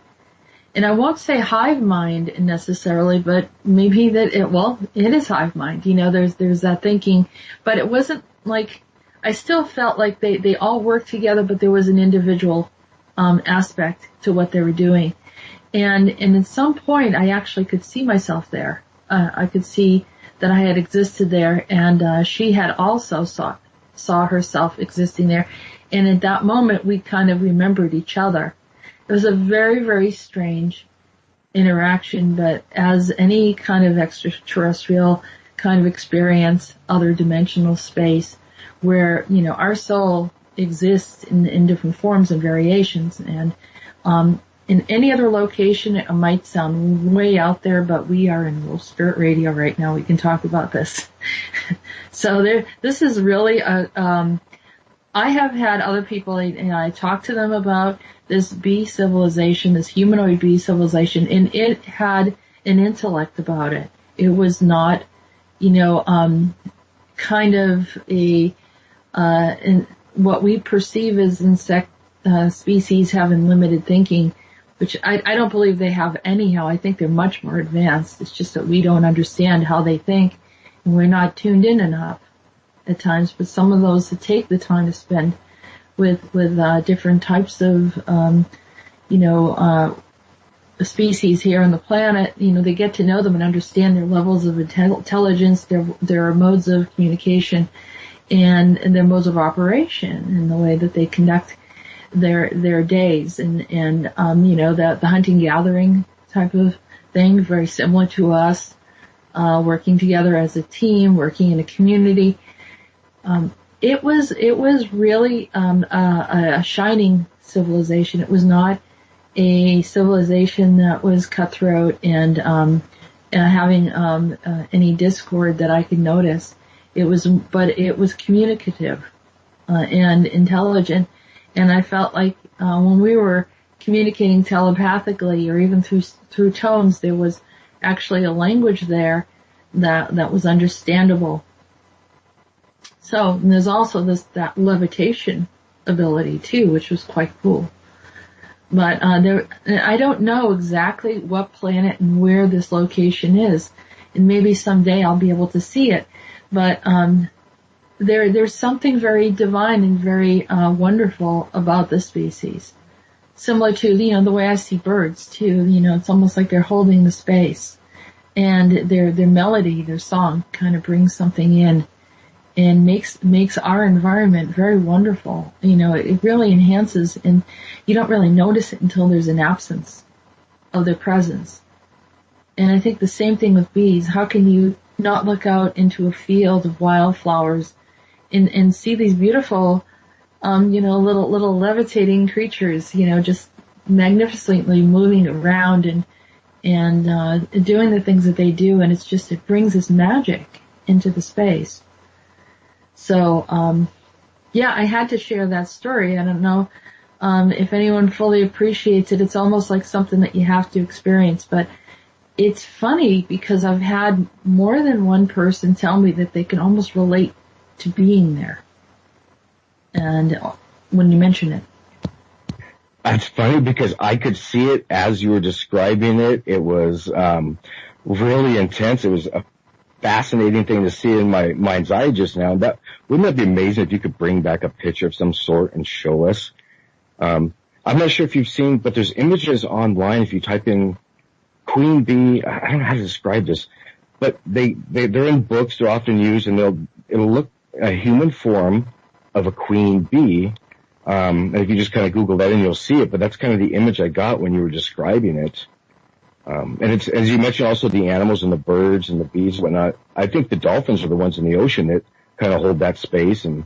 And I won't say hive mind necessarily, but maybe that it is hive mind. There's that thinking. But it wasn't like, I still felt like they all worked together, but there was an individual aspect to what they were doing. And at some point, I actually could see myself there. I could see that I had existed there, and she had also saw herself existing there. And at that moment, we kind of remembered each other. It was a very, very strange interaction, but as any kind of extraterrestrial kind of experience, other dimensional space, where, our soul exists in different forms and variations, and in any other location, it might sound way out there, but we are in World Spirit Radio right now. We can talk about this. So this is really I have had other people, and I talked to them about this bee civilization, this humanoid bee civilization, and it had an intellect about it. It was not, kind of what we perceive as insect species having limited thinking, which I don't believe they have anyhow. I think they're much more advanced. It's just that we don't understand how they think, and we're not tuned in enough at times. But some of those that take the time to spend with different types of species here on the planet, they get to know them and understand their levels of intelligence, their modes of communication, and their modes of operation, and the way that they conduct their days, and the hunting gathering type of thing, very similar to us, working together as a team, working in a community. It was really a shining civilization. It was not a civilization that was cutthroat and having any discord that I could notice. But it was communicative and intelligent, and I felt like when we were communicating telepathically or even through tones, there was actually a language there that was understandable. So, and there's also that levitation ability too, which was quite cool. But I don't know exactly what planet and where this location is, and maybe someday I'll be able to see it. But there's something very divine and very wonderful about this species, similar to the way I see birds too. It's almost like they're holding the space, and their melody, their song, kind of brings something in and makes our environment very wonderful. It really enhances, and you don't really notice it until there's an absence of their presence. And I think the same thing with bees. How can you not look out into a field of wildflowers and see these beautiful, little levitating creatures, just magnificently moving around and doing the things that they do, and it brings this magic into the space. So, I had to share that story. I don't know if anyone fully appreciates it. It's almost like something that you have to experience, but it's funny because I've had more than one person tell me that they can almost relate to being there. And when you mention it. That's funny because I could see it as you were describing it. It was really intense. It was a fascinating thing to see in my mind's eye just now. Wouldn't that be amazing if you could bring back a picture of some sort and show us? I'm not sure if you've seen, but there's images online if you type in queen bee. I don't know how to describe this, but they're in books. They're often used, and it'll look a human form of a queen bee. And if you just kind of Google that in, you'll see it. But that's kind of the image I got when you were describing it. And it's, as you mentioned, also the animals and the birds and the bees and whatnot. I think the dolphins are the ones in the ocean that kind of hold that space and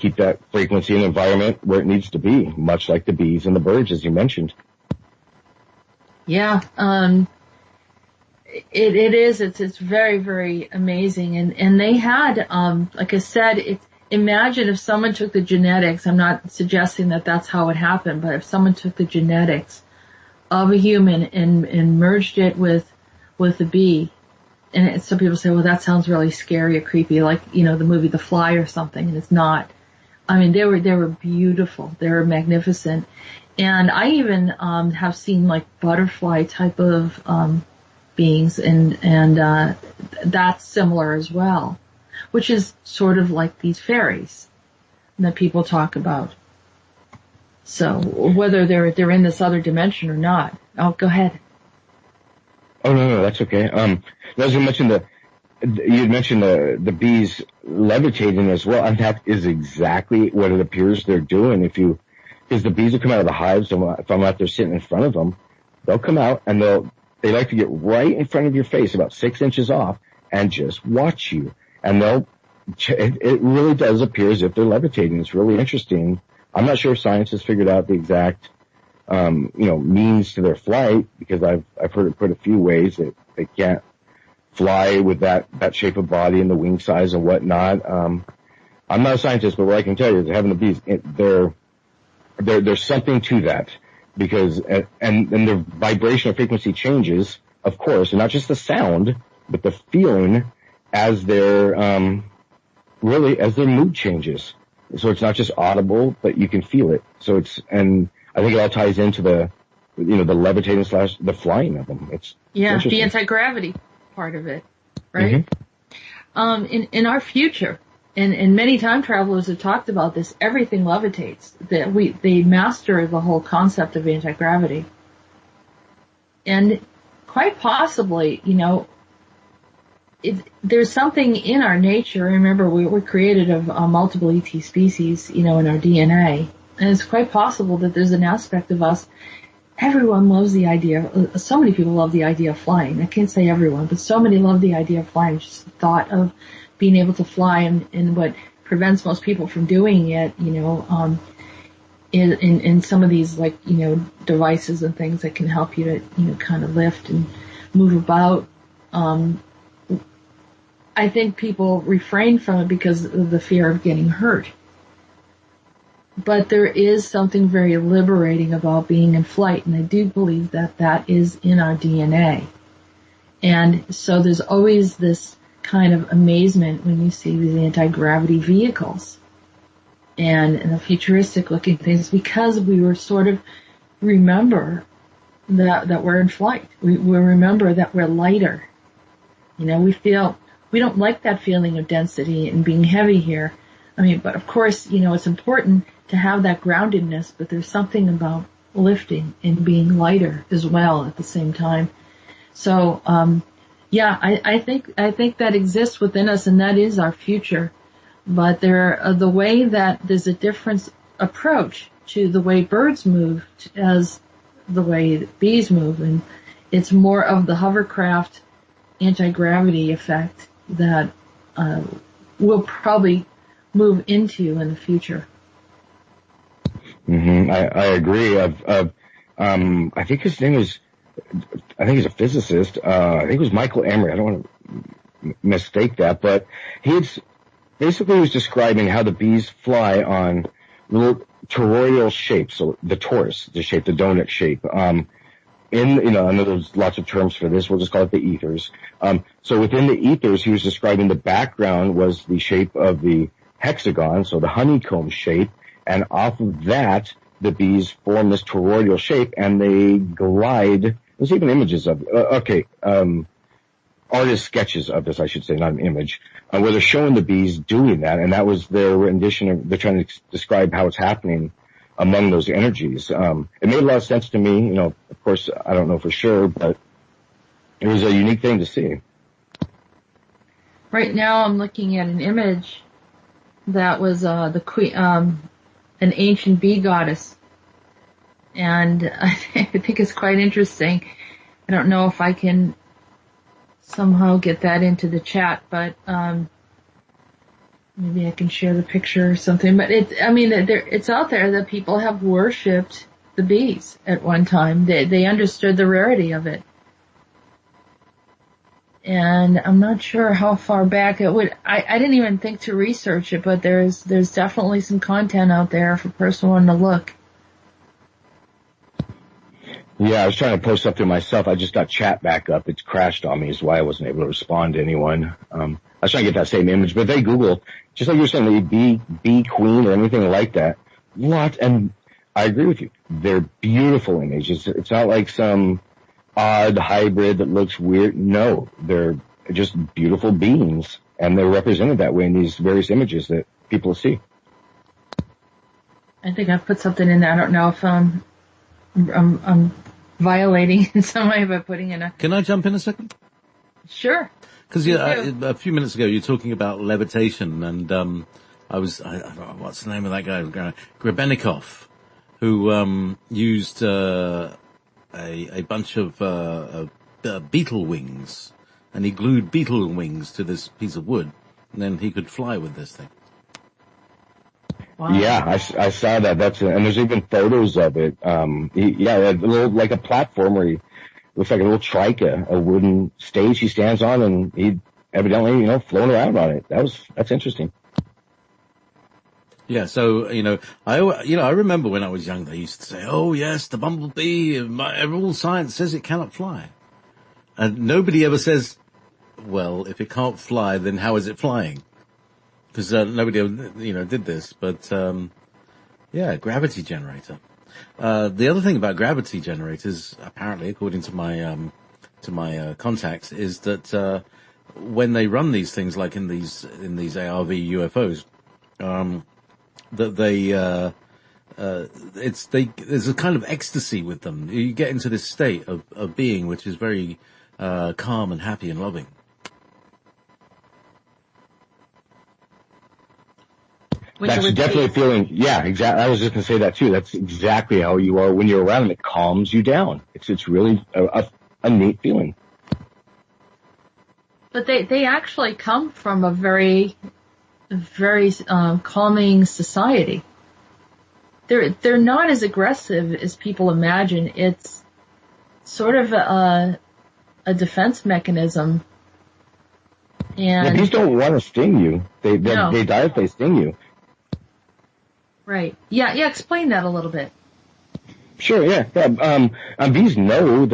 keep that frequency and environment where it needs to be, much like the bees and the birds, as you mentioned. Yeah, it is. It's very, very amazing. And they had, like I said, imagine if someone took the genetics. I'm not suggesting that that's how it happened, but if someone took the genetics of a human and merged it with a bee, and some people say, well, that sounds really scary or creepy, like, the movie The Fly or something, and it's not. I mean, they were beautiful. They were magnificent. And I even have seen like butterfly type of beings, and that's similar as well, which is sort of like these fairies that people talk about. So whether they're in this other dimension or not. Oh, go ahead. Oh no, that's okay. As you mentioned you mentioned the bees levitating as well, and that is exactly what it appears they're doing. Because the bees will come out of the hives, so if I'm out there sitting in front of them, they'll come out and they like to get right in front of your face, about 6 inches off, and just watch you. And it really does appear as if they're levitating. It's really interesting. I'm not sure if science has figured out the exact means to their flight, because I've heard it put a few ways that they can't fly with that shape of body and the wing size and whatnot. I'm not a scientist, but what I can tell you is having the bees, there's something to that, because, and the vibrational frequency changes, of course, and not just the sound, but the feeling as their mood changes. So it's not just audible, but you can feel it. So and I think it all ties into the levitating / the flying of them. The anti-gravity part of it, right? Mm-hmm. In our future, and many time travelers have talked about this, everything levitates. They master the whole concept of anti-gravity. And quite possibly, there's something in our nature. Remember, we're created of multiple ET species, in our DNA. And it's quite possible that there's an aspect of us. Everyone loves the idea. So many people love the idea of flying. I can't say everyone, but so many love the idea of flying. Just the thought of being able to fly, and what prevents most people from doing it, in some of these, devices and things that can help you to, kind of lift and move about. I think people refrain from it because of the fear of getting hurt. But there is something very liberating about being in flight, and I do believe that is in our DNA. And so there's always this kind of amazement when you see these anti-gravity vehicles and the futuristic looking things, because we were sort of remember that we're in flight. We remember that we're lighter. We don't like that feeling of density and being heavy here. But of course, it's important to have that groundedness, but there's something about lifting and being lighter as well at the same time. So, I think that exists within us, and that is our future. But the way that there's a different approach to the way birds move as the way bees move, and it's more of the hovercraft anti-gravity effect that we'll probably move into in the future. Mm-hmm. I agree. I think his name is, he's a physicist. I think it was Michael Emery. I don't want to mistake that, but he was describing how the bees fly on little toroidal shapes. So the torus, the shape, the donut shape. I know there's lots of terms for this. We'll just call it the ethers. So within the ethers, he was describing the background was the shape of the hexagon, so the honeycomb shape, and off of that, the bees form this toroidal shape, and they glide. There's even images of artist sketches of this, I should say, not an image, where they're showing the bees doing that, and that was their rendition they're trying to describe how it's happening among those energies. It made a lot of sense to me. Of course, I don't know for sure, but it was a unique thing to see. Right now, I'm looking at an image that was the queen, an ancient bee goddess, and I think it's quite interesting. I don't know if I can somehow get that into the chat, but maybe I can share the picture or something. But it's out there that people have worshipped the bees at one time. They understood the rarity of it. And I'm not sure how far back it would. I didn't even think to research it, but there's definitely some content out there if a person wanted to look. Yeah, I was trying to post something myself. I just got chat back up. It's crashed on me, is why I wasn't able to respond to anyone. I was trying to get that same image, but they Google, just like you were saying, the bee queen or anything like that. And I agree with you. They're beautiful images. It's not like some odd hybrid that looks weird. No, they're just beautiful beings, and they're represented that way in these various images that people see. I think I've put something in there. I don't know if I'm violating in some way by putting in a... Can I jump in a second? Sure. Because a few minutes ago you were talking about levitation, and I don't know, what's the name of that guy? Grebennikov, who used a bunch of beetle wings, and he glued beetle wings to this piece of wood, and then he could fly with this thing. Wow. Yeah, I saw that. And there's even photos of it. A little, like a platform where he looks like a little trike, a wooden stage he stands on, and he evidently, flown around on it. That's interesting. Yeah, so, I remember when I was young, they used to say, oh yes, the bumblebee, all science says it cannot fly. And nobody ever says, well, if it can't fly, then how is it flying? Because nobody, did this. But, gravity generator. The other thing about gravity generators, apparently, according to my contacts, is that when they run these things, like in these ARV UFOs, that there's a kind of ecstasy with them. You get into this state of being which is very calm and happy and loving. That's definitely feeling, yeah, exactly. I was just going to say that too. That's exactly how you are when you're around them. It calms you down. It's really a neat feeling. But they actually come from a very, very calming society. They're not as aggressive as people imagine. It's sort of a defense mechanism. And bees don't want to sting you. They die if they sting you. Right. Yeah. Explain that a little bit. Sure. Yeah. Bees know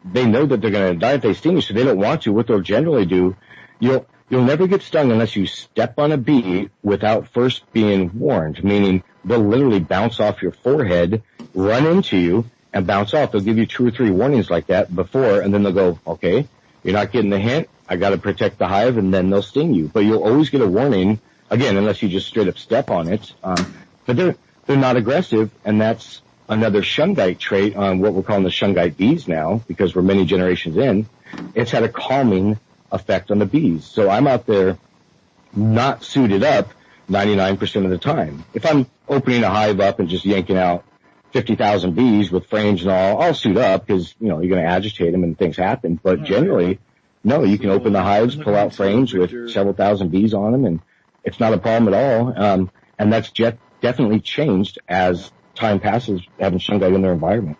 they know that they're going to die if they sting you, so they don't want to. What they'll generally do, you'll never get stung unless you step on a bee without first being warned. Meaning they'll literally bounce off your forehead, run into you, and bounce off. They'll give you 2 or 3 warnings like that before, and then they'll go, okay, you're not getting the hint. I got to protect the hive, and then they'll sting you. But you'll always get a warning again, unless you just straight up step on it. But they're not aggressive, and that's another shungite trait on what we're calling the shungite bees now, because we're many generations in. It's had a calming effect on the bees. So I'm out there not suited up 99% of the time. If I'm opening a hive up and just yanking out 50,000 bees with frames and all, I'll suit up because, you're going to agitate them and things happen. But generally, no, you can open the hives, pull out frames with several thousand bees on them, and it's not a problem at all. And that's definitely changed as time passes, having shungite in their environment.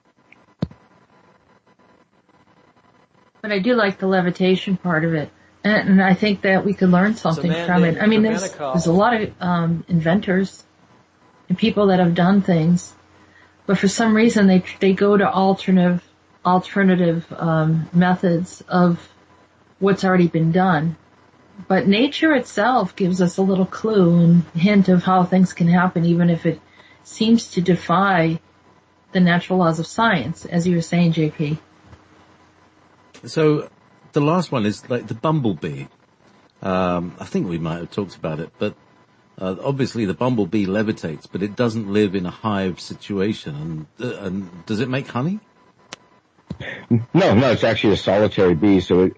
But I do like the levitation part of it. And I think that we could learn something from it. I mean, there's a lot of inventors and people that have done things, but for some reason they go to alternative methods of what's already been done. But nature itself gives us a little clue and hint of how things can happen, even if it seems to defy the natural laws of science, as you were saying, JP. So the last one is like the bumblebee. I think we might have talked about it, but obviously the bumblebee levitates, but it doesn't live in a hive situation. And does it make honey? No, it's actually a solitary bee, so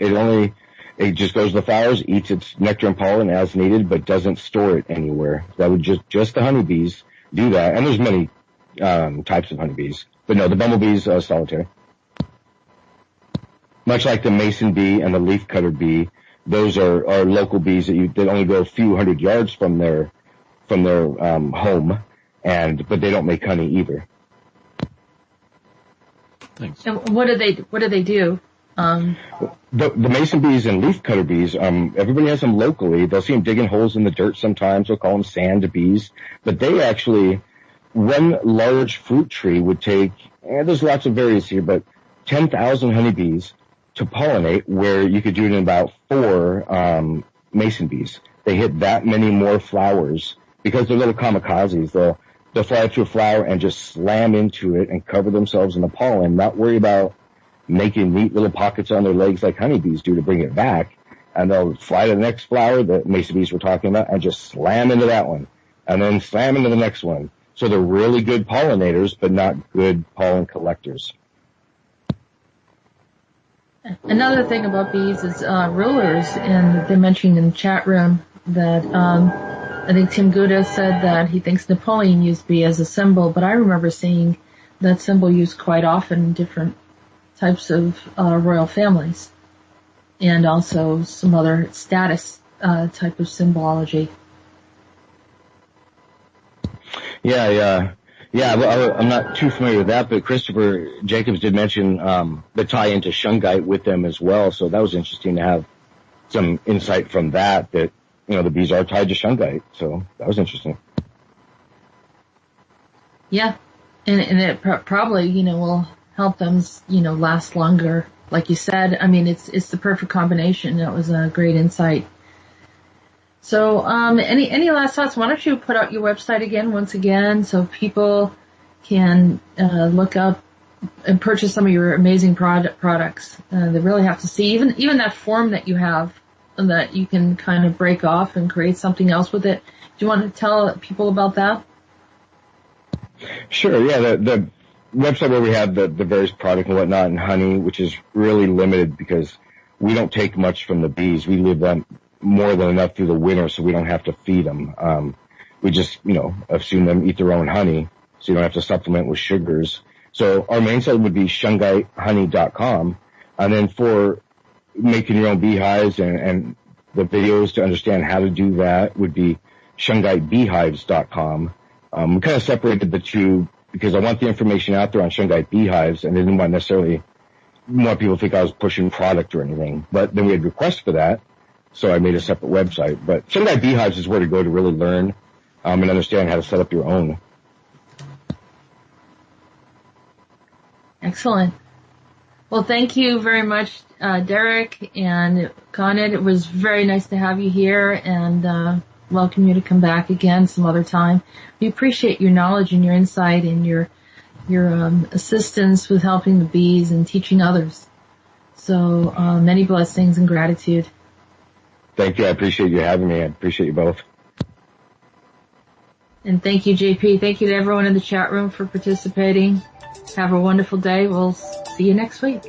it just goes to the flowers, eats its nectar and pollen as needed, but doesn't store it anywhere. That would just the honeybees do that. And there's many types of honeybees. But no, the bumblebee's solitary. Much like the mason bee and the leafcutter bee, those are local bees that only go a few hundred yards from their home, but they don't make honey either. Thanks. And what do they do? The mason bees and leafcutter bees, everybody has them locally. They'll see them digging holes in the dirt sometimes. They'll call them sand bees. But they actually, one large fruit tree would take, there's lots of various here, but 10,000 honeybees to pollinate, where you could do it in about 4 mason bees. They hit that many more flowers because they're little kamikazes. They'll fly up to a flower and just slam into it and cover themselves in the pollen, not worry about making neat little pockets on their legs like honeybees do to bring it back. And they'll fly to the next flower that mason bees were talking about and just slam into that one and then slam into the next one. So they're really good pollinators, but not good pollen collectors. Another thing about bees is rulers, and they're mentioning in the chat room that I think Tim Gouda said that he thinks Napoleon used bee as a symbol, but I remember seeing that symbol used quite often in different types of royal families, and also some other status type of symbology. Yeah, well, I'm not too familiar with that, but Christopher Jacobs did mention the tie into shungite with them as well, so that was interesting to have some insight from that, you know, the bees are tied to shungite, so that was interesting. Yeah, and it probably, you know, will help them, you know, last longer. Like you said, I mean, it's the perfect combination. That was a great insight. So, any last thoughts? Why don't you put out your website again, once again, so people can look up and purchase some of your amazing products. They really have to see even that form that you have, that you can kind of break off and create something else with it. Do you want to tell people about that? Sure. Yeah, the website where we have the various product and whatnot, and honey, which is really limited because we don't take much from the bees. We leave them more than enough through the winter, so we don't have to feed them. We just, you know, assume them eat their own honey, so you don't have to supplement with sugars. So our main site would be shungitehoney.com, and then for making your own beehives and the videos to understand how to do that would be shungitebeehives.com. We kind of separated the two because I want the information out there on Shungite beehives, and I didn't want necessarily want people to think I was pushing product or anything. But then we had requests for that, so I made a separate website. But Shungite beehives is where to go to really learn and understand how to set up your own. Excellent. Well, thank you very much, Derek and Condi. It was very nice to have you here, and welcome you to come back again some other time. We appreciate your knowledge and your insight and your assistance with helping the bees and teaching others. So many blessings and gratitude. Thank you. I appreciate you having me. I appreciate you both. And thank you, JP. Thank you to everyone in the chat room for participating. Have a wonderful day. We'll see you next week.